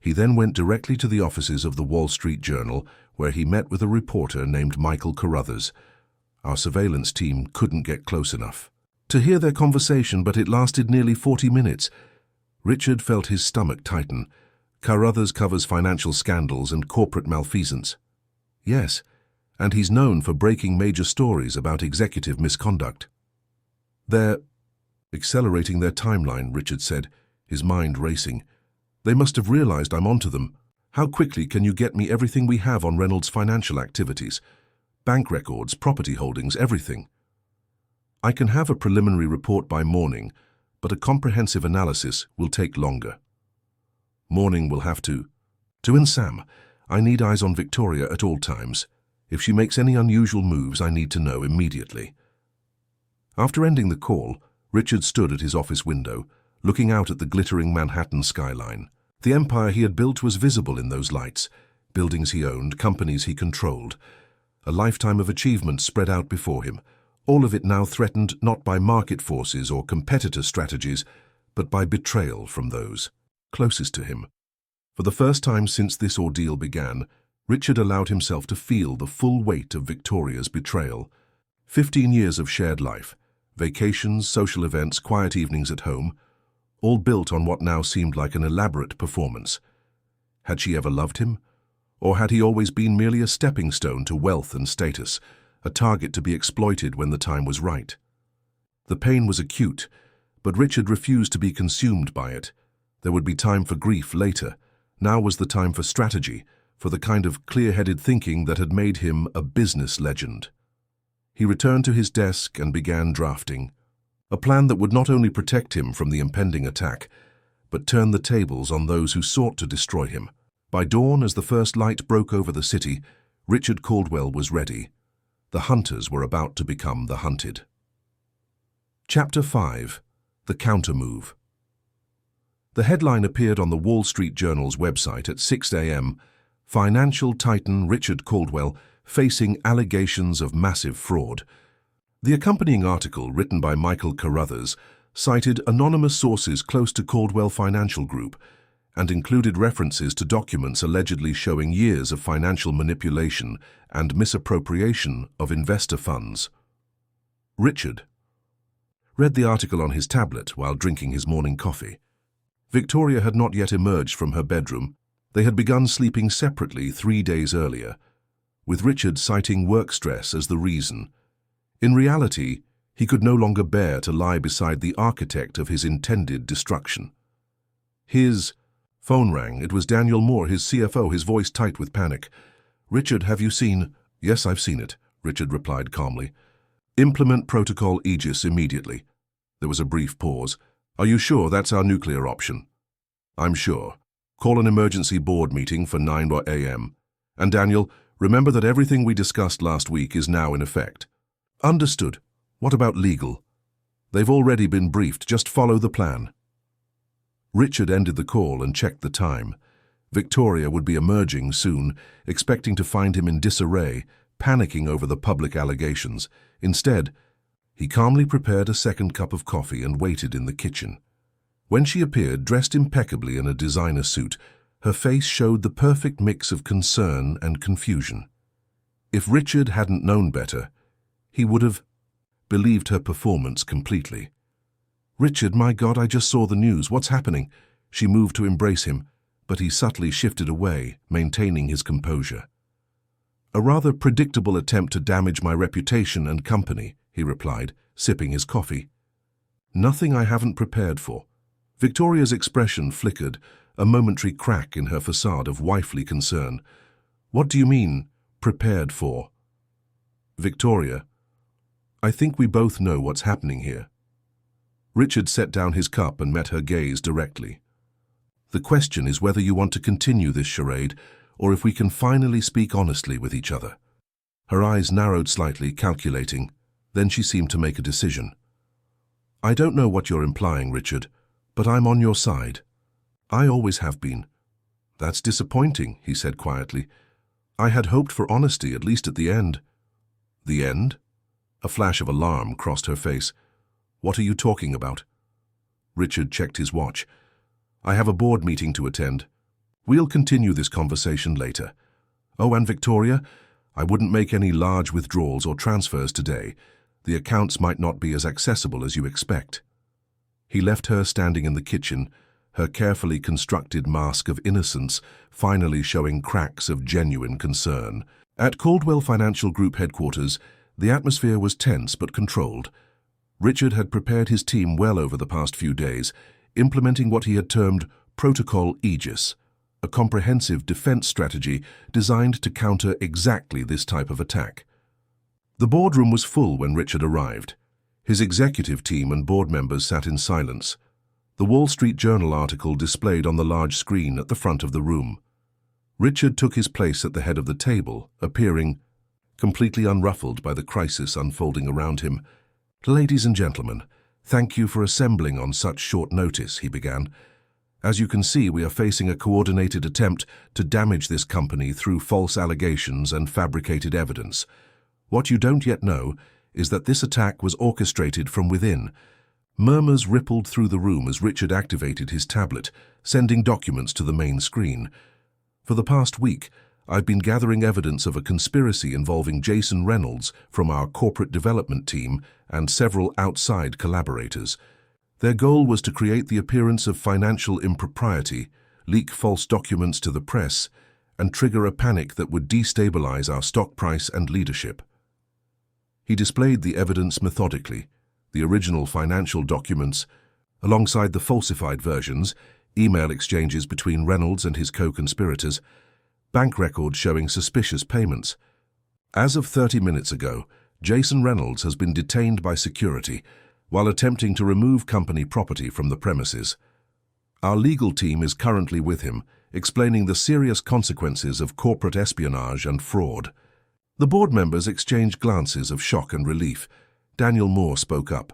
S1: He then went directly to the offices of the Wall Street Journal, where he met with a reporter named Michael Carruthers. Our surveillance team couldn't get close enough to hear their conversation, but it lasted nearly 40 minutes. Richard felt his stomach tighten. Carruthers covers financial scandals and corporate malfeasance. Yes, and he's known for breaking major stories about executive misconduct. "They're accelerating their timeline," Richard said, his mind racing. "They must have realized I'm onto them. How quickly can you get me everything we have on Reynolds' financial activities? Bank records, property holdings, everything." "I can have a preliminary report by morning, but a comprehensive analysis will take longer." "Morning will have to. And Sam, I need eyes on Victoria at all times. If she makes any unusual moves, I need to know immediately." After ending the call, Richard stood at his office window, looking out at the glittering Manhattan skyline. The empire he had built was visible in those lights, buildings he owned, companies he controlled. A lifetime of achievement spread out before him, all of it now threatened not by market forces or competitor strategies, but by betrayal from those closest to him. For the first time since this ordeal began, Richard allowed himself to feel the full weight of Victoria's betrayal. 15 years of shared life, vacations, social events, quiet evenings at home, all built on what now seemed like an elaborate performance. Had she ever loved him? Or had he always been merely a stepping stone to wealth and status, a target to be exploited when the time was right? The pain was acute, but Richard refused to be consumed by it. There would be time for grief later. Now was the time for strategy, for the kind of clear-headed thinking that had made him a business legend. He returned to his desk and began drafting a plan that would not only protect him from the impending attack, but turn the tables on those who sought to destroy him. By dawn, as the first light broke over the city, Richard Caldwell was ready. The hunters were about to become the hunted. Chapter 5. The Countermove. The headline appeared on the Wall Street Journal's website at 6 a.m. Financial titan Richard Caldwell facing allegations of massive fraud. The accompanying article, written by Michael Carruthers, cited anonymous sources close to Caldwell Financial Group and included references to documents allegedly showing years of financial manipulation and misappropriation of investor funds. Richard read the article on his tablet while drinking his morning coffee. Victoria had not yet emerged from her bedroom. They had begun sleeping separately 3 days earlier, with Richard citing work stress as the reason. In reality, he could no longer bear to lie beside the architect of his intended destruction. His phone rang. It was Daniel Moore, his CFO, his voice tight with panic. "Richard, have you seen?" "Yes, I've seen it," Richard replied calmly. "Implement Protocol Aegis immediately." There was a brief pause. "Are you sure that's our nuclear option?" "I'm sure. Call an emergency board meeting for 9 a.m. And Daniel, remember that everything we discussed last week is now in effect." "Understood. What about legal?" "They've already been briefed. Just follow the plan." Richard ended the call and checked the time. Victoria would be emerging soon, expecting to find him in disarray, panicking over the public allegations. Instead, he calmly prepared a second cup of coffee and waited in the kitchen. When she appeared, dressed impeccably in a designer suit, her face showed the perfect mix of concern and confusion. If Richard hadn't known better, he would have believed her performance completely. "Richard, my God, I just saw the news. What's happening?" She moved to embrace him, but he subtly shifted away, maintaining his composure. "A rather predictable attempt to damage my reputation and company," he replied, sipping his coffee. "Nothing I haven't prepared for." Victoria's expression flickered, a momentary crack in her facade of wifely concern. "What do you mean, prepared for?" "Victoria, I think we both know what's happening here." Richard set down his cup and met her gaze directly. "The question is whether you want to continue this charade, or if we can finally speak honestly with each other." Her eyes narrowed slightly, calculating. Then she seemed to make a decision. "I don't know what you're implying, Richard, but I'm on your side. I always have been." "That's disappointing," he said quietly. "I had hoped for honesty, at least at the end." "The end?" A flash of alarm crossed her face. "What are you talking about?" Richard checked his watch. "I have a board meeting to attend. We'll continue this conversation later. Oh, and Victoria, I wouldn't make any large withdrawals or transfers today. The accounts might not be as accessible as you expect." He left her standing in the kitchen, her carefully constructed mask of innocence finally showing cracks of genuine concern. At Caldwell Financial Group headquarters, the atmosphere was tense but controlled. Richard had prepared his team well over the past few days, implementing what he had termed Protocol Aegis, a comprehensive defense strategy designed to counter exactly this type of attack. The boardroom was full when Richard arrived. His executive team and board members sat in silence, the Wall Street Journal article displayed on the large screen at the front of the room. Richard took his place at the head of the table, appearing completely unruffled by the crisis unfolding around him. "Ladies and gentlemen, thank you for assembling on such short notice," he began. "As you can see, we are facing a coordinated attempt to damage this company through false allegations and fabricated evidence. What you don't yet know is that this attack was orchestrated from within." Murmurs rippled through the room as Richard activated his tablet, sending documents to the main screen. "For the past week, I've been gathering evidence of a conspiracy involving Jason Reynolds from our corporate development team and several outside collaborators. Their goal was to create the appearance of financial impropriety, leak false documents to the press, and trigger a panic that would destabilize our stock price and leadership." He displayed the evidence methodically, the original financial documents, alongside the falsified versions, email exchanges between Reynolds and his co-conspirators, bank records showing suspicious payments. As of 30 minutes ago, Jason Reynolds has been detained by security while attempting to remove company property from the premises. Our legal team is currently with him, explaining the serious consequences of corporate espionage and fraud. The board members exchanged glances of shock and relief. Daniel Moore spoke up.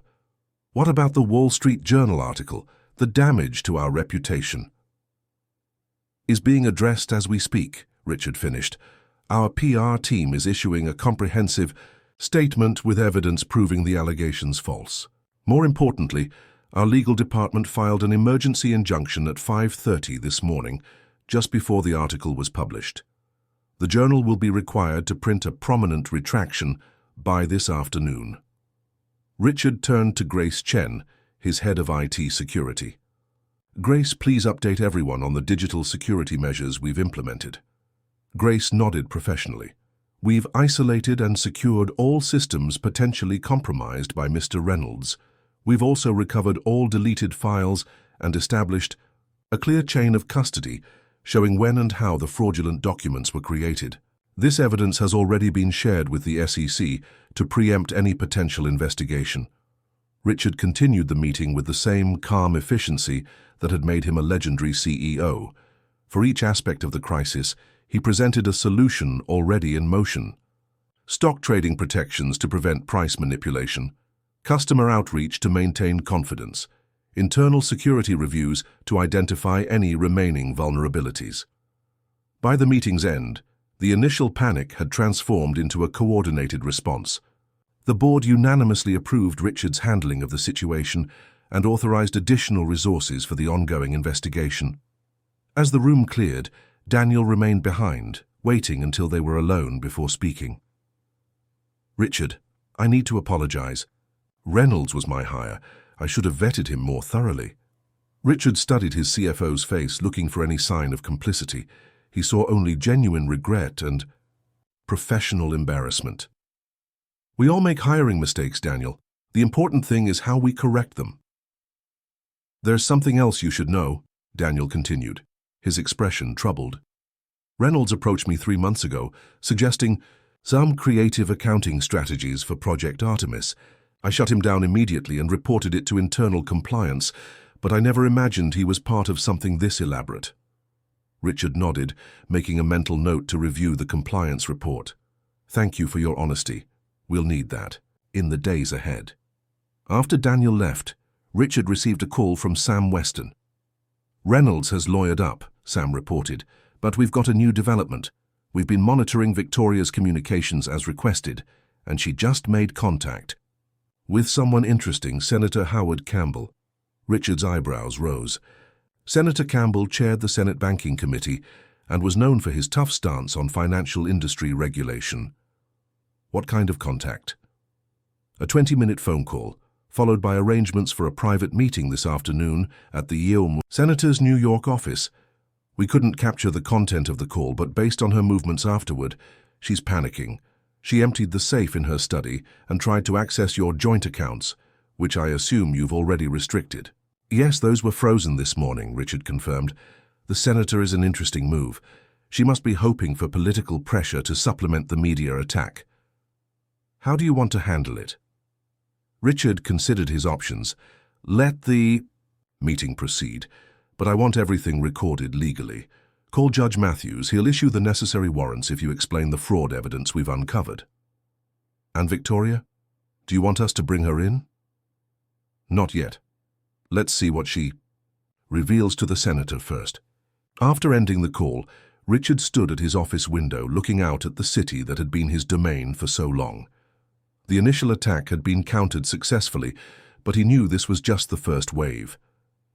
S1: What about the Wall Street Journal article? The damage to our reputation is being addressed as we speak, Richard finished. Our PR team is issuing a comprehensive statement with evidence proving the allegations false. More importantly, our legal department filed an emergency injunction at 5:30 this morning, just before the article was published. The journal will be required to print a prominent retraction by this afternoon. Richard turned to Grace Chen, his head of IT security. Grace, please update everyone on the digital security measures we've implemented. Grace nodded professionally. We've isolated and secured all systems potentially compromised by Mr. Reynolds. We've also recovered all deleted files and established a clear chain of custody showing when and how the fraudulent documents were created. This evidence has already been shared with the SEC to preempt any potential investigation. Richard continued the meeting with the same calm efficiency that had made him a legendary CEO. For each aspect of the crisis, he presented a solution already in motion. Stock trading protections to prevent price manipulation, customer outreach to maintain confidence, internal security reviews to identify any remaining vulnerabilities. By the meeting's end, the initial panic had transformed into a coordinated response. The board unanimously approved Richard's handling of the situation and authorized additional resources for the ongoing investigation. As the room cleared, Daniel remained behind, waiting until they were alone before speaking. Richard, I need to apologize. Reynolds was my hire. I should have vetted him more thoroughly. Richard studied his CFO's face, looking for any sign of complicity. He saw only genuine regret and professional embarrassment. We all make hiring mistakes, Daniel. The important thing is how we correct them. There's something else you should know, Daniel continued, his expression troubled. Reynolds approached me 3 months ago, suggesting some creative accounting strategies for Project Artemis. I shut him down immediately and reported it to internal compliance, but I never imagined he was part of something this elaborate. Richard nodded, making a mental note to review the compliance report. Thank you for your honesty. We'll need that in the days ahead. After Daniel left, Richard received a call from Sam Weston. Reynolds has lawyered up, Sam reported, but we've got a new development. We've been monitoring Victoria's communications as requested, and she just made contact with someone interesting, Senator Howard Campbell. Richard's eyebrows rose. Senator Campbell chaired the Senate Banking Committee and was known for his tough stance on financial industry regulation. What kind of contact? A 20-minute phone call, followed by arrangements for a private meeting this afternoon at the Yale Senator's New York office. We couldn't capture the content of the call, but based on her movements afterward, she's panicking. She emptied the safe in her study and tried to access your joint accounts, which I assume you've already restricted. Yes, those were frozen this morning, Richard confirmed. The senator is an interesting move. She must be hoping for political pressure to supplement the media attack. How do you want to handle it? Richard considered his options. Let the meeting proceed, but I want everything recorded legally. Call Judge Matthews. He'll issue the necessary warrants if you explain the fraud evidence we've uncovered. And Victoria? Do you want us to bring her in? Not yet. Let's see what she reveals to the senator first. After ending the call, Richard stood at his office window looking out at the city that had been his domain for so long. The initial attack had been countered successfully, but he knew this was just the first wave.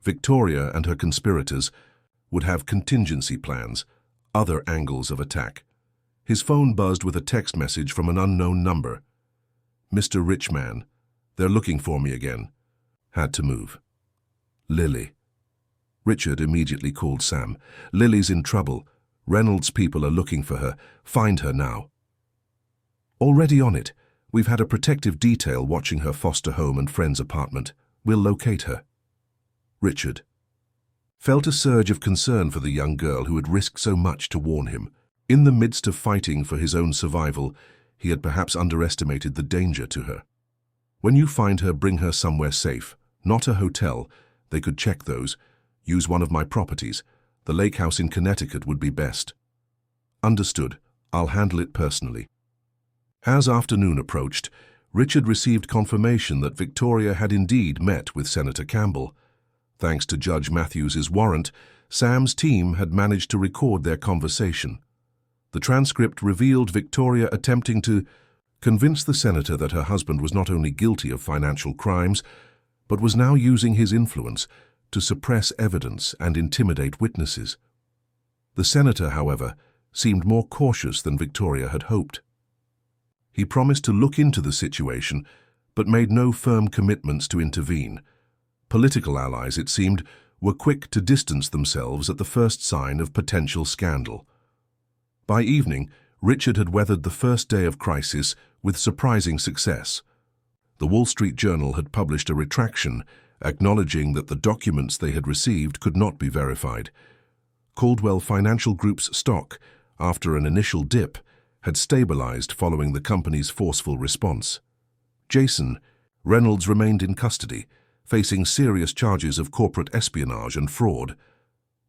S1: Victoria and her conspirators would have contingency plans, other angles of attack. His phone buzzed with a text message from an unknown number. Mr. Richman, they're looking for me again. Had to move. Lily. Richard immediately called Sam. Lily's in trouble. Reynolds' people are looking for her. Find her now. Already on it. We've had a protective detail watching her foster home and friend's apartment. We'll locate her. Richard felt a surge of concern for the young girl who had risked so much to warn him. In the midst of fighting for his own survival, He had perhaps underestimated the danger to her. When you find her, bring her somewhere safe, not a hotel. They could check those. Use one of my properties. The lake house in Connecticut would be best. Understood. I'll handle it personally. As afternoon approached, Richard received confirmation that Victoria had indeed met with Senator Campbell. Thanks to Judge Matthews's warrant, Sam's team had managed to record their conversation. The transcript revealed Victoria attempting to convince the senator that her husband was not only guilty of financial crimes, but was now using his influence to suppress evidence and intimidate witnesses. The senator, however, seemed more cautious than Victoria had hoped. He promised to look into the situation, but made no firm commitments to intervene. Political allies, it seemed, were quick to distance themselves at the first sign of potential scandal. By evening, Richard had weathered the first day of crisis with surprising success. The Wall Street Journal had published a retraction acknowledging that the documents they had received could not be verified. Caldwell Financial Group's stock, after an initial dip, had stabilized following the company's forceful response. Jason Reynolds remained in custody, facing serious charges of corporate espionage and fraud.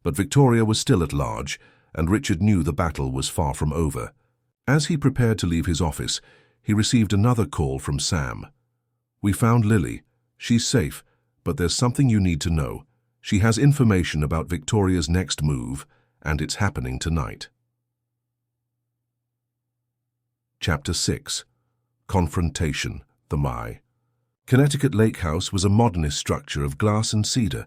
S1: But Victoria was still at large, and Richard knew the battle was far from over. As he prepared to leave his office, he received another call from Sam. "We found Lily. She's safe, but there's something you need to know. She has information about Victoria's next move, and it's happening tonight." Chapter 6. Confrontation, the Mai. Connecticut Lake House was a modernist structure of glass and cedar,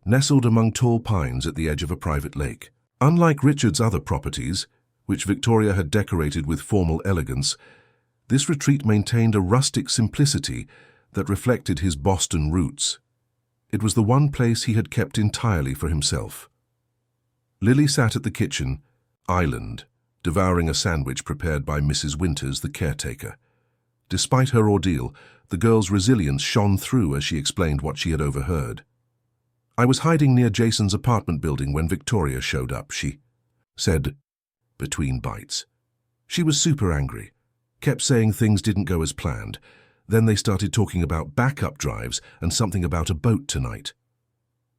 S1: nestled among tall pines at the edge of a private lake. Unlike Richard's other properties, which Victoria had decorated with formal elegance, this retreat maintained a rustic simplicity that reflected his Boston roots. It was the one place he had kept entirely for himself. Lily sat at the kitchen island, devouring a sandwich prepared by Mrs. Winters, the caretaker. Despite her ordeal, the girl's resilience shone through as she explained what she had overheard. "I was hiding near Jason's apartment building when Victoria showed up," she said, between bites. "She was super angry, kept saying things didn't go as planned. Then they started talking about backup drives and something about a boat tonight."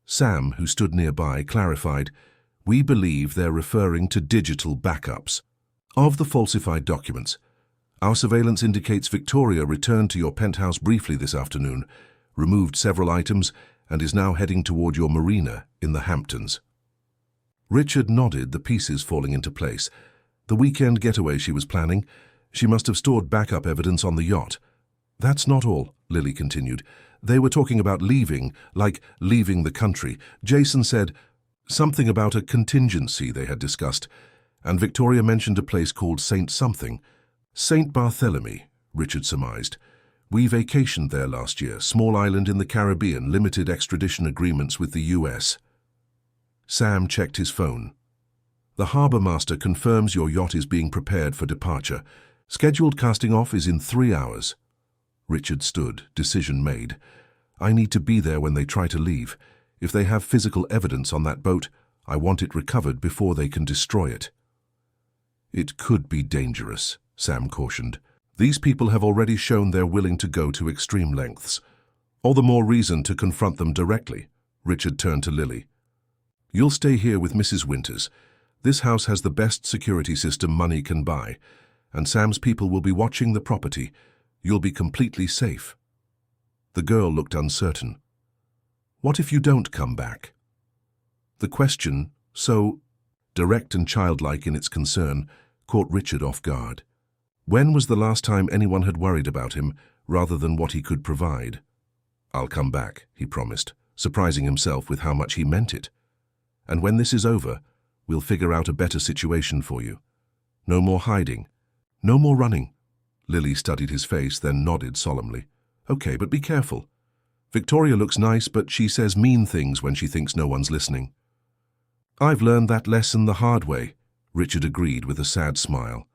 S1: Sam, who stood nearby, clarified, "We believe they're referring to digital backups of the falsified documents. Our surveillance indicates Victoria returned to your penthouse briefly this afternoon, removed several items, and is now heading toward your marina in the Hamptons." Richard nodded, the pieces falling into place. The weekend getaway she was planning. She must have stored backup evidence on the yacht. "That's not all," Lily continued. "They were talking about leaving, like leaving the country. Jason said something about a contingency they had discussed, and Victoria mentioned a place called Saint Something. Saint Barthélemy," Richard surmised. "We vacationed there last year, small island in the Caribbean, limited extradition agreements with the U.S. Sam checked his phone. "The harbor master confirms your yacht is being prepared for departure. Scheduled casting off is in 3 hours. Richard stood, decision made. "I need to be there when they try to leave. If they have physical evidence on that boat, I want it recovered before they can destroy it." "It could be dangerous," Sam cautioned. "These people have already shown they're willing to go to extreme lengths. All the more reason to confront them directly." Richard turned to Lily. "You'll stay here with Mrs. Winters. This house has the best security system money can buy, and Sam's people will be watching the property. You'll be completely safe." The girl looked uncertain. "What if you don't come back?" The question, so direct and childlike in its concern, caught Richard off guard. When was the last time anyone had worried about him rather than what he could provide? "I'll come back," he promised, surprising himself with how much he meant it. "And when this is over, we'll figure out a better situation for you. No more hiding. No more running." Lily studied his face, then nodded solemnly. "Okay, but be careful. Victoria looks nice, but she says mean things when she thinks no one's listening." "I've learned that lesson the hard way," Richard agreed with a sad smile.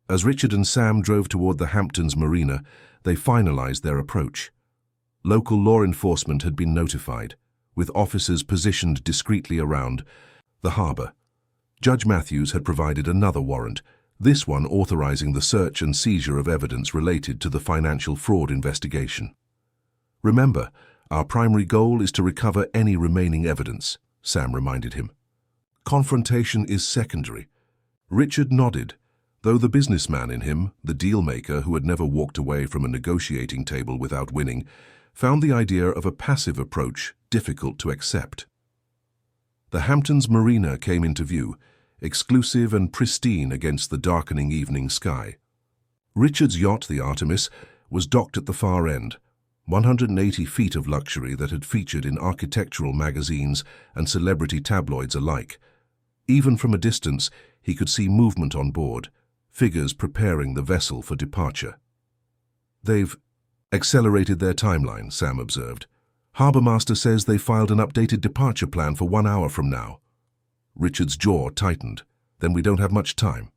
S1: As Richard and Sam drove toward the Hamptons Marina, they finalized their approach. Local law enforcement had been notified, with officers positioned discreetly around the harbor. Judge Matthews had provided another warrant, this one authorizing the search and seizure of evidence related to the financial fraud investigation. "Remember, our primary goal is to recover any remaining evidence," Sam reminded him. "Confrontation is secondary." Richard nodded, though the businessman in him, the deal-maker who had never walked away from a negotiating table without winning, found the idea of a passive approach difficult to accept. The Hamptons Marina came into view, exclusive and pristine against the darkening evening sky. Richard's yacht, the Artemis, was docked at the far end, 180 feet of luxury that had featured in architectural magazines and celebrity tabloids alike. Even from a distance, he could see movement on board, figures preparing the vessel for departure. "They've accelerated their timeline," Sam observed. "Harbormaster says they filed an updated departure plan for 1 hour from now." Richard's jaw tightened. "Then we don't have much time."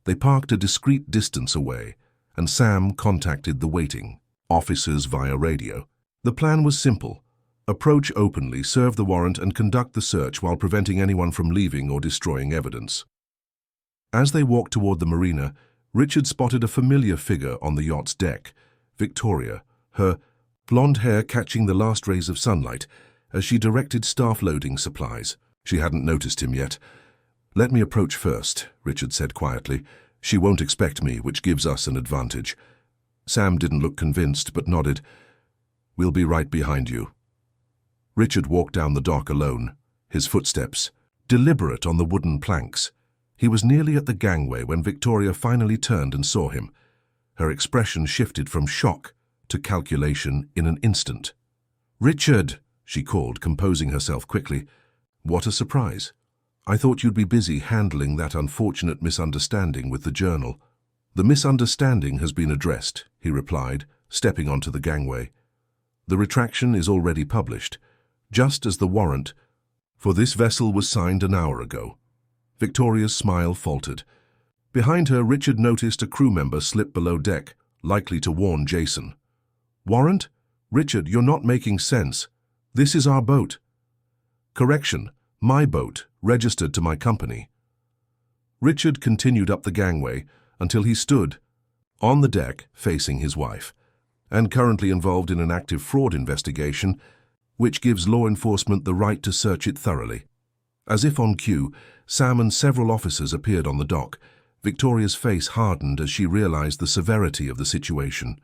S1: They parked a discreet distance away, and Sam contacted the waiting officers via radio. The plan was simple: approach openly, serve the warrant, and conduct the search while preventing anyone from leaving or destroying evidence. As they walked toward the marina, Richard spotted a familiar figure on the yacht's deck, Victoria, her blonde hair catching the last rays of sunlight as she directed staff loading supplies. She hadn't noticed him yet. "Let me approach first," Richard said quietly. "She won't expect me, which gives us an advantage." Sam didn't look convinced, but nodded. "We'll be right behind you." Richard walked down the dock alone, his footsteps deliberate on the wooden planks. He was nearly at the gangway when Victoria finally turned and saw him. Her expression shifted from shock to calculation in an instant. "Richard," she called, composing herself quickly. "What a surprise. I thought you'd be busy handling that unfortunate misunderstanding with the journal." "The misunderstanding has been addressed," he replied, stepping onto the gangway. "The retraction is already published, just as the warrant for this vessel was signed an hour ago." Victoria's smile faltered. Behind her, Richard noticed a crew member slip below deck, likely to warn Jason. "Warrant? Richard, you're not making sense. This is our boat." "Correction, my boat, registered to my company." Richard continued up the gangway until he stood on the deck facing his wife, and currently involved in an active fraud investigation, which gives law enforcement the right to search it thoroughly. As if on cue, Sam and several officers appeared on the dock. Victoria's face hardened as she realized the severity of the situation.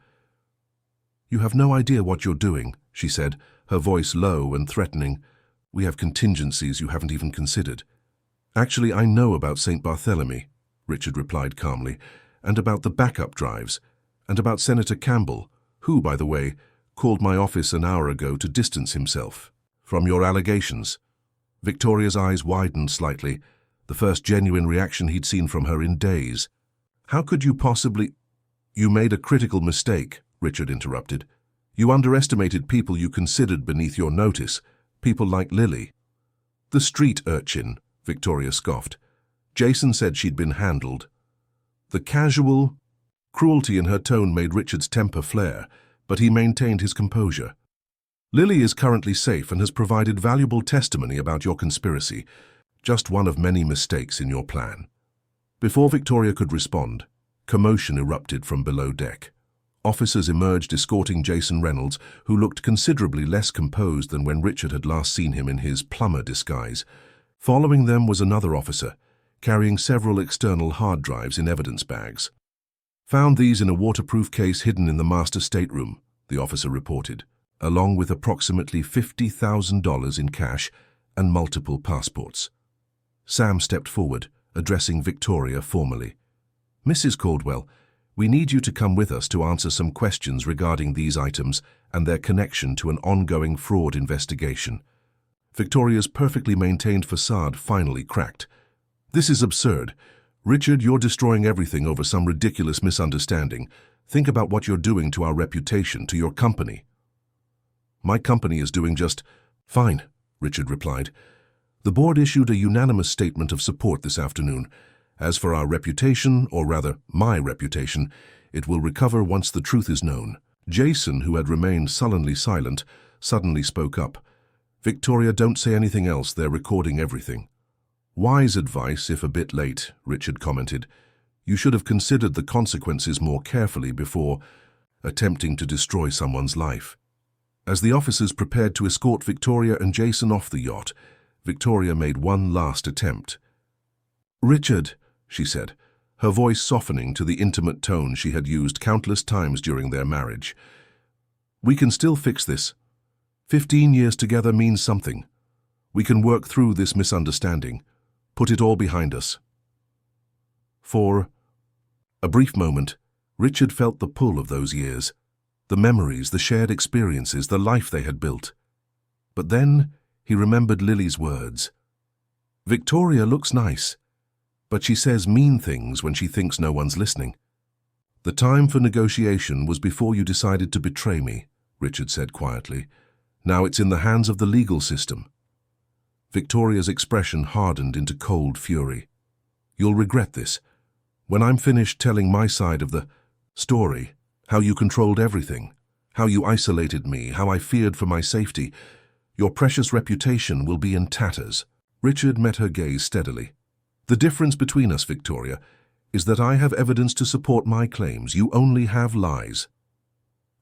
S1: "You have no idea what you're doing," she said, her voice low and threatening. "We have contingencies you haven't even considered." "Actually, I know about St. Barthélemy," Richard replied calmly, "and about the backup drives, and about Senator Campbell, who, by the way, called my office an hour ago to distance himself from your allegations." Victoria's eyes widened slightly, the first genuine reaction he'd seen from her in days. "How could you possibly—" "You made a critical mistake," Richard interrupted. "You underestimated people you considered beneath your notice, people like Lily." "The street urchin," Victoria scoffed. "Jason said she'd been handled." The casual cruelty in her tone made Richard's temper flare, but he maintained his composure. "Lily is currently safe and has provided valuable testimony about your conspiracy, just one of many mistakes in your plan." Before Victoria could respond, commotion erupted from below deck. Officers emerged escorting Jason Reynolds, who looked considerably less composed than when Richard had last seen him in his plumber disguise. Following them was another officer, carrying several external hard drives in evidence bags. "Found these in a waterproof case hidden in the master stateroom," the officer reported, along with approximately $50,000 in cash and multiple passports. Sam stepped forward, addressing Victoria formally. "Mrs. Caldwell, we need you to come with us to answer some questions regarding these items and their connection to an ongoing fraud investigation." Victoria's perfectly maintained facade finally cracked. "This is absurd. Richard, you're destroying everything over some ridiculous misunderstanding. Think about what you're doing to our reputation, to your company." "My company is doing just fine," Richard replied. "The board issued a unanimous statement of support this afternoon. As for our reputation, or rather, my reputation, it will recover once the truth is known." Jason, who had remained sullenly silent, suddenly spoke up. "Victoria, don't say anything else. They're recording everything." "Wise advice, if a bit late," Richard commented. You should have considered the consequences more carefully before attempting to destroy someone's life. As the officers prepared to escort Victoria and Jason off the yacht, Victoria made one last attempt. "Richard," she said, her voice softening to the intimate tone she had used countless times during their marriage. "We can still fix this. 15 years together means something. We can work through this misunderstanding, put it all behind us." For a brief moment, Richard felt the pull of those years, the memories, the shared experiences, the life they had built. But then he remembered Lily's words. "Victoria looks nice, but she says mean things when she thinks no one's listening." "The time for negotiation was before you decided to betray me," Richard said quietly. "Now it's in the hands of the legal system." Victoria's expression hardened into cold fury. "You'll regret this. When I'm finished telling my side of the story, how you controlled everything, how you isolated me, how I feared for my safety, your precious reputation will be in tatters." Richard met her gaze steadily. "The difference between us, Victoria, is that I have evidence to support my claims. You only have lies."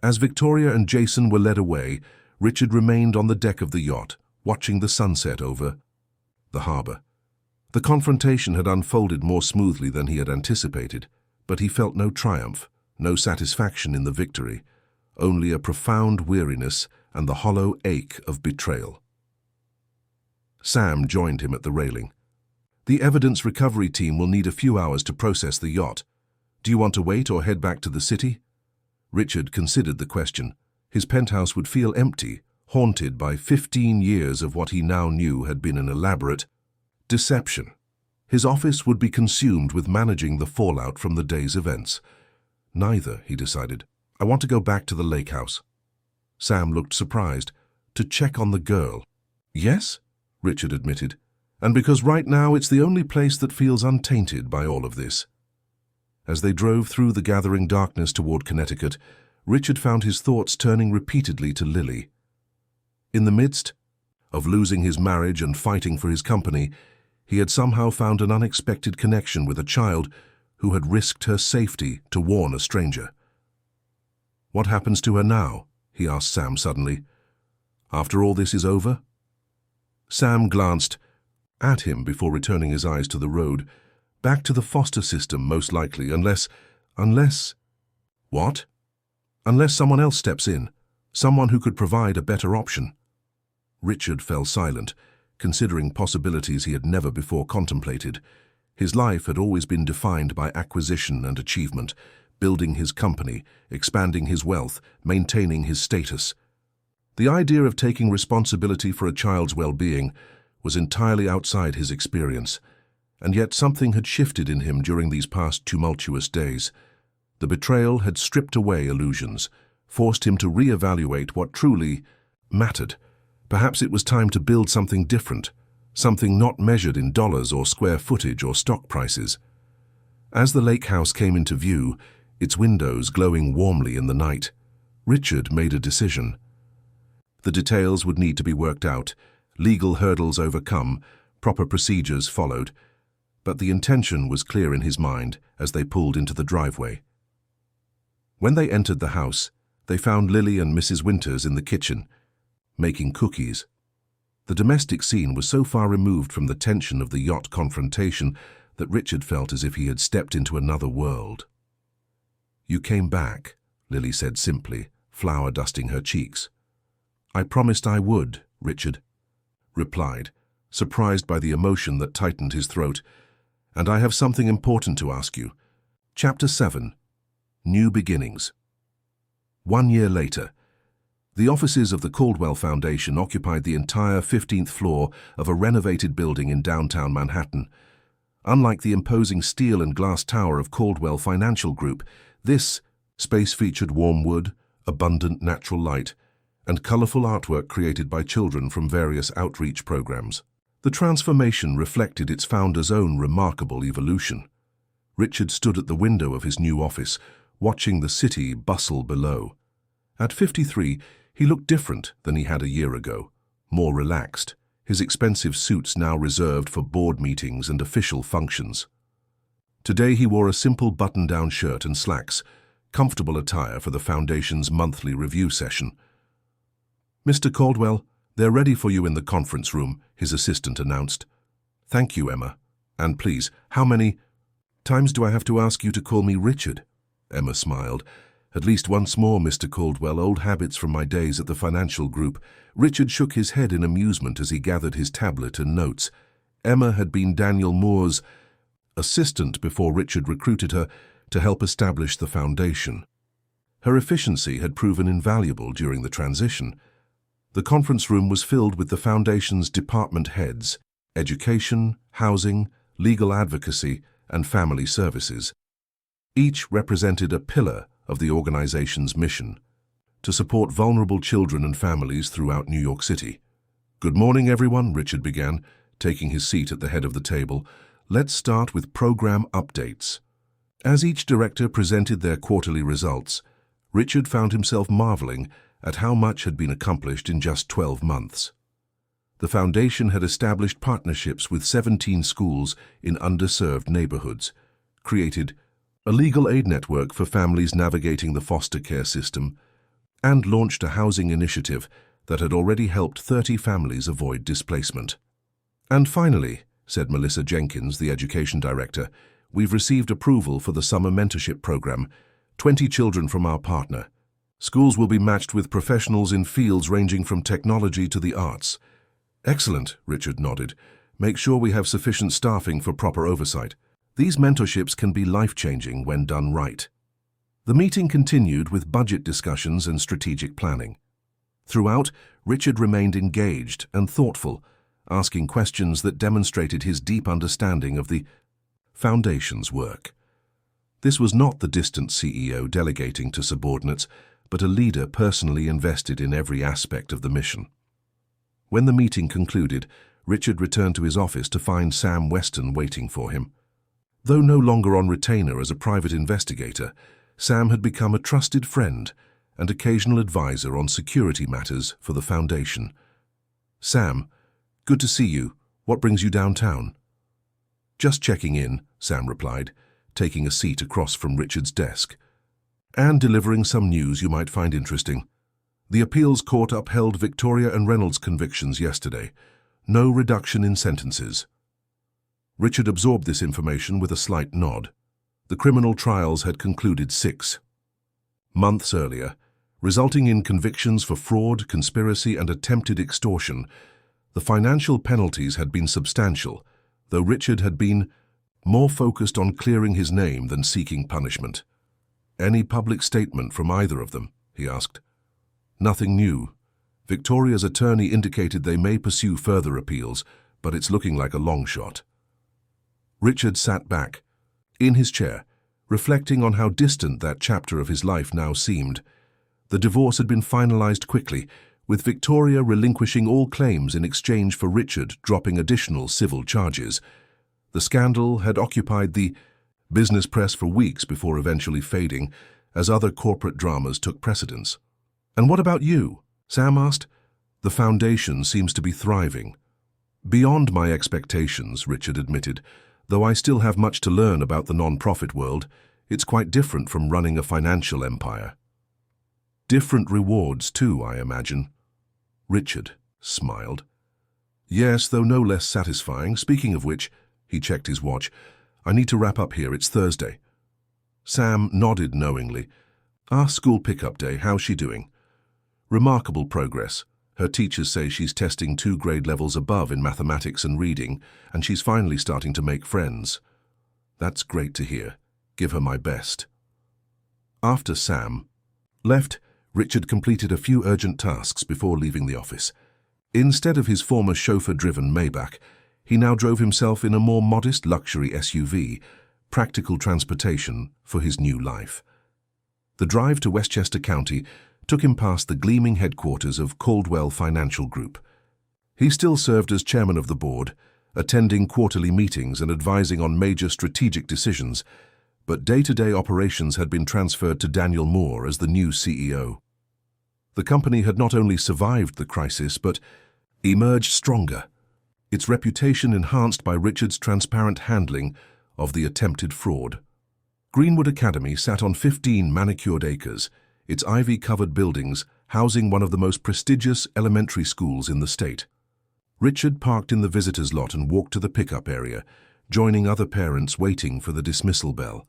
S1: As Victoria and Jason were led away, Richard remained on the deck of the yacht, watching the sunset over the harbor. The confrontation had unfolded more smoothly than he had anticipated, but he felt no triumph, no satisfaction in the victory, only a profound weariness and the hollow ache of betrayal. Sam joined him at the railing. "The evidence recovery team will need a few hours to process the yacht. Do you want to wait or head back to the city?" Richard considered the question. His penthouse would feel empty, haunted by 15 years of what he now knew had been an elaborate deception. His office would be consumed with managing the fallout from the day's events. "Neither," he decided. "I want to go back to the lake house." Sam looked surprised. "To check on the girl?" "Yes," Richard admitted, "and because right now it's the only place that feels untainted by all of this." As they drove through the gathering darkness toward Connecticut, Richard found his thoughts turning repeatedly to Lily. In the midst of losing his marriage and fighting for his company, he had somehow found an unexpected connection with a child who had risked her safety to warn a stranger. "What happens to her now?" he asked Sam suddenly. "After all this is over?" Sam glanced at him before returning his eyes to the road. "Back to the foster system, most likely, unless... What? Unless someone else steps in, someone who could provide a better option." Richard fell silent, considering possibilities he had never before contemplated. His life had always been defined by acquisition and achievement, building his company, expanding his wealth, maintaining his status. The idea of taking responsibility for a child's well-being was entirely outside his experience, and yet something had shifted in him during these past tumultuous days. The betrayal had stripped away illusions, forced him to reevaluate what truly mattered. Perhaps it was time to build something different, something not measured in dollars or square footage or stock prices. As the lake house came into view, its windows glowing warmly in the night, Richard made a decision. The details would need to be worked out, legal hurdles overcome, proper procedures followed, but the intention was clear in his mind as they pulled into the driveway. When they entered the house, they found Lily and Mrs. Winters in the kitchen, making cookies. The domestic scene was so far removed from the tension of the yacht confrontation that Richard felt as if he had stepped into another world. "You came back," Lily said simply, flour dusting her cheeks. "I promised I would," Richard replied, surprised by the emotion that tightened his throat. "And I have something important to ask you." Chapter 7. New Beginnings. 1 year later, the offices of the Caldwell Foundation occupied the entire 15th floor of a renovated building in downtown Manhattan. Unlike the imposing steel and glass tower of Caldwell Financial Group, this space featured warm wood, abundant natural light, and colorful artwork created by children from various outreach programs. The transformation reflected its founder's own remarkable evolution. Richard stood at the window of his new office, watching the city bustle below. At 53, he looked different than he had a year ago, more relaxed, his expensive suits now reserved for board meetings and official functions. Today he wore a simple button-down shirt and slacks, comfortable attire for the Foundation's monthly review session. "Mr. Caldwell, they're ready for you in the conference room," his assistant announced. "Thank you, Emma. And please, how many times do I have to ask you to call me Richard?" Emma smiled. "At least once more, Mr. Caldwell, old habits from my days at the financial group." Richard shook his head in amusement as he gathered his tablet and notes. Emma had been Daniel Moore's assistant before Richard recruited her to help establish the Foundation. Her efficiency had proven invaluable during the transition. The conference room was filled with the Foundation's department heads: education, housing, legal advocacy, and family services. Each represented a pillar of the organization's mission: to support vulnerable children and families throughout New York City. "Good morning, everyone," Richard began, taking his seat at the head of the table. "Let's start with program updates." As each director presented their quarterly results, Richard found himself marveling at how much had been accomplished in just 12 months. The Foundation had established partnerships with 17 schools in underserved neighborhoods, created a legal aid network for families navigating the foster care system, and launched a housing initiative that had already helped 30 families avoid displacement. "And finally," said Melissa Jenkins, the education director, "we've received approval for the summer mentorship program, 20 children from our partner. Schools will be matched with professionals in fields ranging from technology to the arts." "Excellent," Richard nodded. "Make sure we have sufficient staffing for proper oversight. These mentorships can be life-changing when done right." The meeting continued with budget discussions and strategic planning. Throughout, Richard remained engaged and thoughtful, asking questions that demonstrated his deep understanding of the Foundation's work. This was not the distant CEO delegating to subordinates, but a leader personally invested in every aspect of the mission. When the meeting concluded, Richard returned to his office to find Sam Weston waiting for him. Though no longer on retainer as a private investigator, Sam had become a trusted friend and occasional advisor on security matters for the Foundation. "Sam, good to see you. What brings you downtown?" "Just checking in," Sam replied, taking a seat across from Richard's desk. "And delivering some news you might find interesting. The appeals court upheld Victoria and Reynolds' convictions yesterday. No reduction in sentences." Richard absorbed this information with a slight nod. The criminal trials had concluded 6 months earlier, resulting in convictions for fraud, conspiracy, and attempted extortion. The financial penalties had been substantial, though Richard had been more focused on clearing his name than seeking punishment. "Any public statement from either of them?" he asked. "Nothing new. Victoria's attorney indicated they may pursue further appeals, but it's looking like a long shot." Richard sat back, in his chair, reflecting on how distant that chapter of his life now seemed. The divorce had been finalized quickly, with Victoria relinquishing all claims in exchange for Richard dropping additional civil charges. The scandal had occupied the business press for weeks before eventually fading, as other corporate dramas took precedence. "And what about you?" Sam asked. "The Foundation seems to be thriving." "Beyond my expectations," Richard admitted. "Though I still have much to learn about the non-profit world, it's quite different from running a financial empire." "Different rewards too, I imagine." Richard smiled. "Yes, though no less satisfying. Speaking of which," he checked his watch, "I need to wrap up here. It's Thursday." Sam nodded knowingly. "Our school pickup day, how's she doing?" "Remarkable progress. Her teachers say she's testing 2 grade levels above in mathematics and reading, and she's finally starting to make friends." "That's great to hear. Give her my best." After Sam left, Richard completed a few urgent tasks before leaving the office. Instead of his former chauffeur-driven Maybach, he now drove himself in a more modest luxury SUV, practical transportation for his new life. The drive to Westchester County took him past the gleaming headquarters of Caldwell Financial Group. He still served as chairman of the board, attending quarterly meetings and advising on major strategic decisions, but day-to-day operations had been transferred to Daniel Moore as the new CEO. The company had not only survived the crisis, but emerged stronger, its reputation enhanced by Richard's transparent handling of the attempted fraud. Greenwood Academy sat on 15 manicured acres, its ivy-covered buildings housing one of the most prestigious elementary schools in the state. Richard parked in the visitors' lot and walked to the pickup area, joining other parents waiting for the dismissal bell.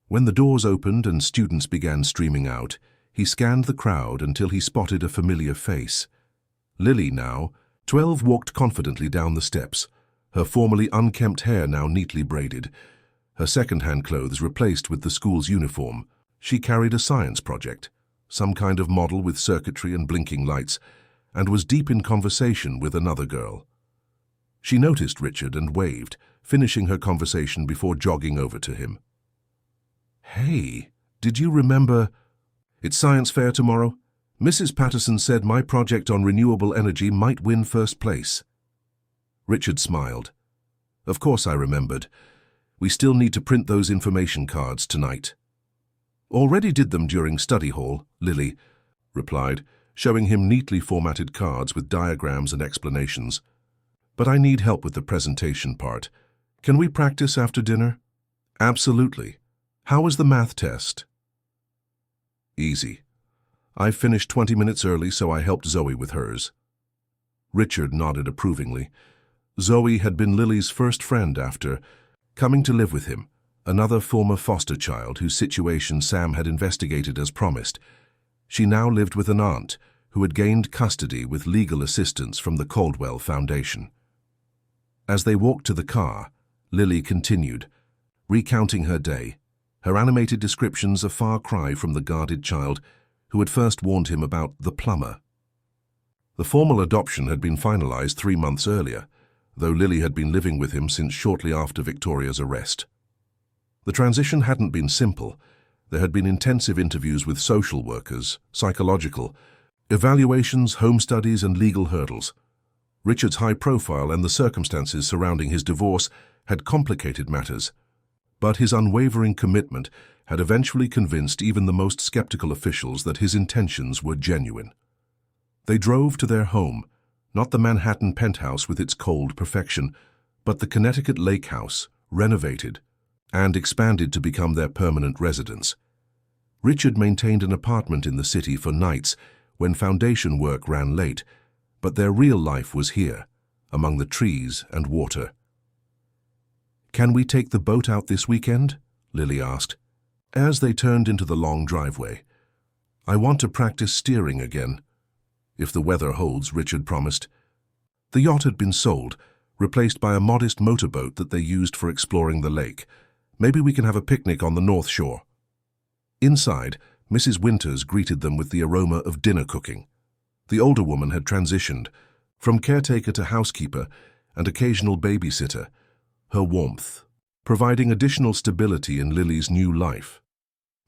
S1: When the doors opened and students began streaming out, he scanned the crowd until he spotted a familiar face. Lily, now 12, walked confidently down the steps, her formerly unkempt hair now neatly braided, her second-hand clothes replaced with the school's uniform. She carried a science project, some kind of model with circuitry and blinking lights, and was deep in conversation with another girl. She noticed Richard and waved, finishing her conversation before jogging over to him. "Hey, did you remember? It's science fair tomorrow. Mrs. Patterson said my project on renewable energy might win first place." Richard smiled. "Of course I remembered. We still need to print those information cards tonight." "Already did them during study hall," Lily replied, showing him neatly formatted cards with diagrams and explanations. "But I need help with the presentation part. Can we practice after dinner?" "Absolutely. How was the math test?" "Easy. I finished 20 minutes early, so I helped Zoe with hers." Richard nodded approvingly. Zoe had been Lily's first friend after coming to live with him, another former foster child whose situation Sam had investigated as promised. She now lived with an aunt who had gained custody with legal assistance from the Caldwell Foundation. As they walked to the car, Lily continued, recounting her day, her animated descriptions a far cry from the guarded child who had first warned him about the plumber. The formal adoption had been finalized 3 months earlier, though Lily had been living with him since shortly after Victoria's arrest. The transition hadn't been simple. There had been intensive interviews with social workers, psychological, evaluations, home studies, and legal hurdles. Richard's high profile and the circumstances surrounding his divorce had complicated matters, but his unwavering commitment had eventually convinced even the most skeptical officials that his intentions were genuine. They drove to their home, not the Manhattan penthouse with its cold perfection, but the Connecticut lake house, renovated and expanded to become their permanent residence. Richard maintained an apartment in the city for nights when foundation work ran late, but their real life was here, among the trees and water. "Can we take the boat out this weekend?" Lily asked, as they turned into the long driveway. "I want to practice steering again." "If the weather holds," Richard promised. The yacht had been sold, replaced by a modest motorboat that they used for exploring the lake. "Maybe we can have a picnic on the North Shore." Inside, Mrs. Winters greeted them with the aroma of dinner cooking. The older woman had transitioned, from caretaker to housekeeper and occasional babysitter, her warmth providing additional stability in Lily's new life.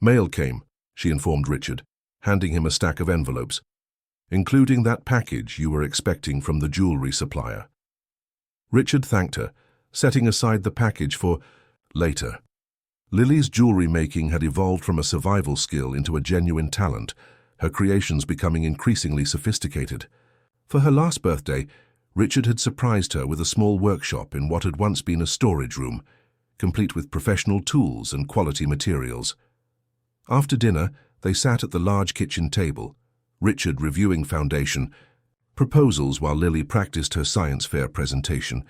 S1: "Mail came," she informed Richard, handing him a stack of envelopes, "including that package you were expecting from the jewelry supplier." Richard thanked her, setting aside the package for later. Lily's jewelry making had evolved from a survival skill into a genuine talent, her creations becoming increasingly sophisticated. For her last birthday, Richard had surprised her with a small workshop in what had once been a storage room, complete with professional tools and quality materials. After dinner, they sat at the large kitchen table, Richard reviewing foundation proposals while Lily practiced her science fair presentation.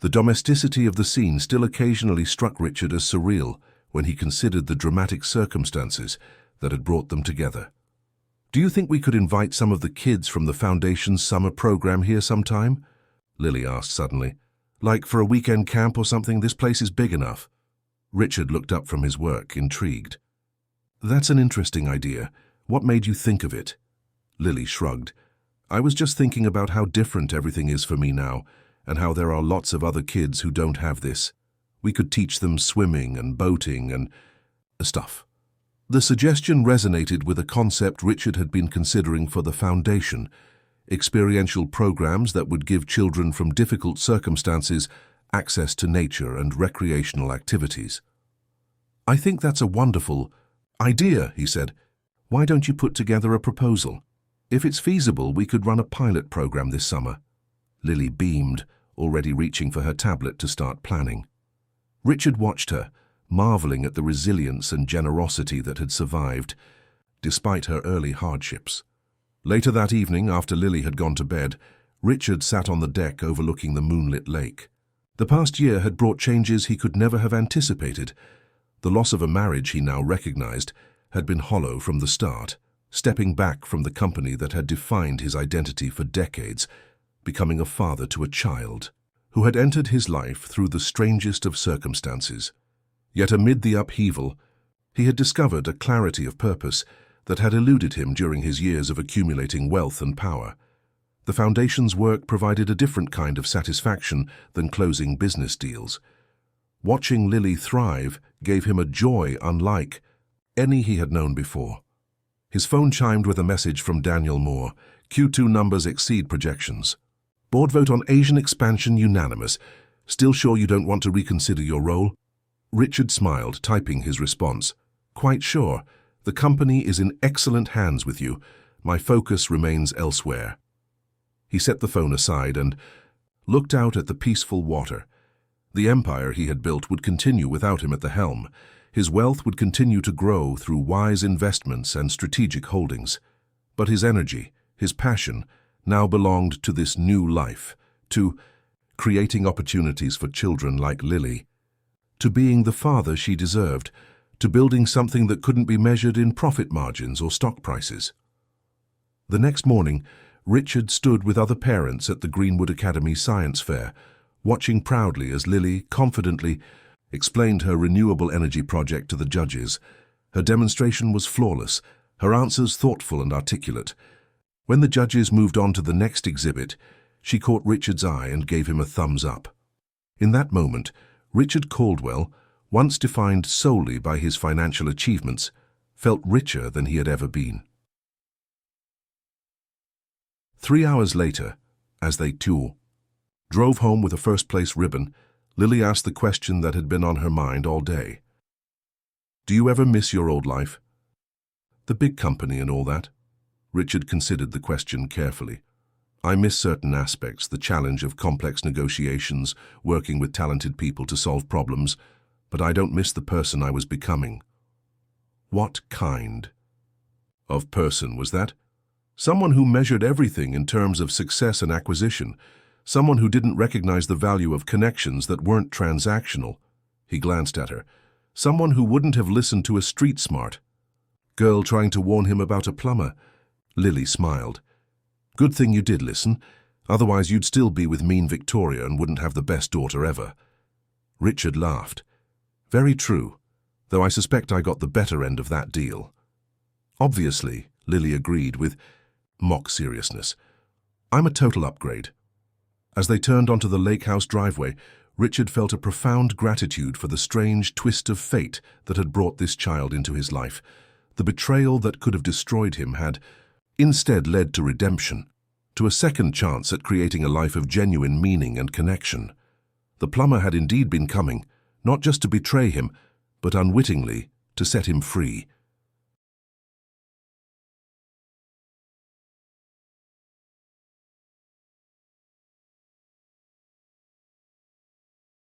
S1: The domesticity of the scene still occasionally struck Richard as surreal when he considered the dramatic circumstances that had brought them together. "Do you think we could invite some of the kids from the Foundation's summer program here sometime?" Lily asked suddenly. "Like for a weekend camp or something? This place is big enough." Richard looked up from his work, intrigued. "That's an interesting idea. What made you think of it?" Lily shrugged. "I was just thinking about how different everything is for me now, and how there are lots of other kids who don't have this. We could teach them swimming and boating and stuff." The suggestion resonated with a concept Richard had been considering for the Foundation, experiential programs that would give children from difficult circumstances access to nature and recreational activities. "I think that's a wonderful idea," he said. "Why don't you put together a proposal? If it's feasible, we could run a pilot program this summer." Lily beamed, already reaching for her tablet to start planning. Richard watched her, marveling at the resilience and generosity that had survived, despite her early hardships. Later that evening, after Lily had gone to bed, Richard sat on the deck overlooking the moonlit lake. The past year had brought changes he could never have anticipated. The loss of a marriage he now recognized had been hollow from the start, stepping back from the company that had defined his identity for decades, becoming a father to a child who had entered his life through the strangest of circumstances. Yet amid the upheaval, he had discovered a clarity of purpose that had eluded him during his years of accumulating wealth and power. The foundation's work provided a different kind of satisfaction than closing business deals. Watching Lily thrive gave him a joy unlike any he had known before. His phone chimed with a message from Daniel Moore. Q2 numbers exceed projections. Board vote on Asian expansion unanimous. Still sure you don't want to reconsider your role? Richard smiled, typing his response. Quite sure. The company is in excellent hands with you. My focus remains elsewhere. He set the phone aside and looked out at the peaceful water. The empire he had built would continue without him at the helm. His wealth would continue to grow through wise investments and strategic holdings. But his energy, his passion, now belonged to this new life, to creating opportunities for children like Lily, to being the father she deserved, to building something that couldn't be measured in profit margins or stock prices. The next morning, Richard stood with other parents at the Greenwood Academy Science Fair, watching proudly as Lily confidently explained her renewable energy project to the judges. Her demonstration was flawless, her answers thoughtful and articulate. When the judges moved on to the next exhibit, she caught Richard's eye and gave him a thumbs up. In that moment, Richard Caldwell, once defined solely by his financial achievements, felt richer than he had ever been. 3 hours later, as they drove home with a first-place ribbon, Lily asked the question that had been on her mind all day. Do you ever miss your old life? The big company and all that? Richard considered the question carefully. I miss certain aspects, the challenge of complex negotiations, working with talented people to solve problems, but I don't miss the person I was becoming. What kind of person was that? Someone who measured everything in terms of success and acquisition. Someone who didn't recognize the value of connections that weren't transactional. He glanced at her. Someone who wouldn't have listened to a street-smart girl trying to warn him about a plumber. Lily smiled. Good thing you did listen. Otherwise you'd still be with mean Victoria and wouldn't have the best daughter ever. Richard laughed. Very true, though I suspect I got the better end of that deal. Obviously, Lily agreed with mock seriousness. I'm a total upgrade. As they turned onto the lake house driveway, Richard felt a profound gratitude for the strange twist of fate that had brought this child into his life. The betrayal that could have destroyed him had instead led to redemption, to a second chance at creating a life of genuine meaning and connection. The plumber had indeed been coming, not just to betray him, but unwittingly to set him free.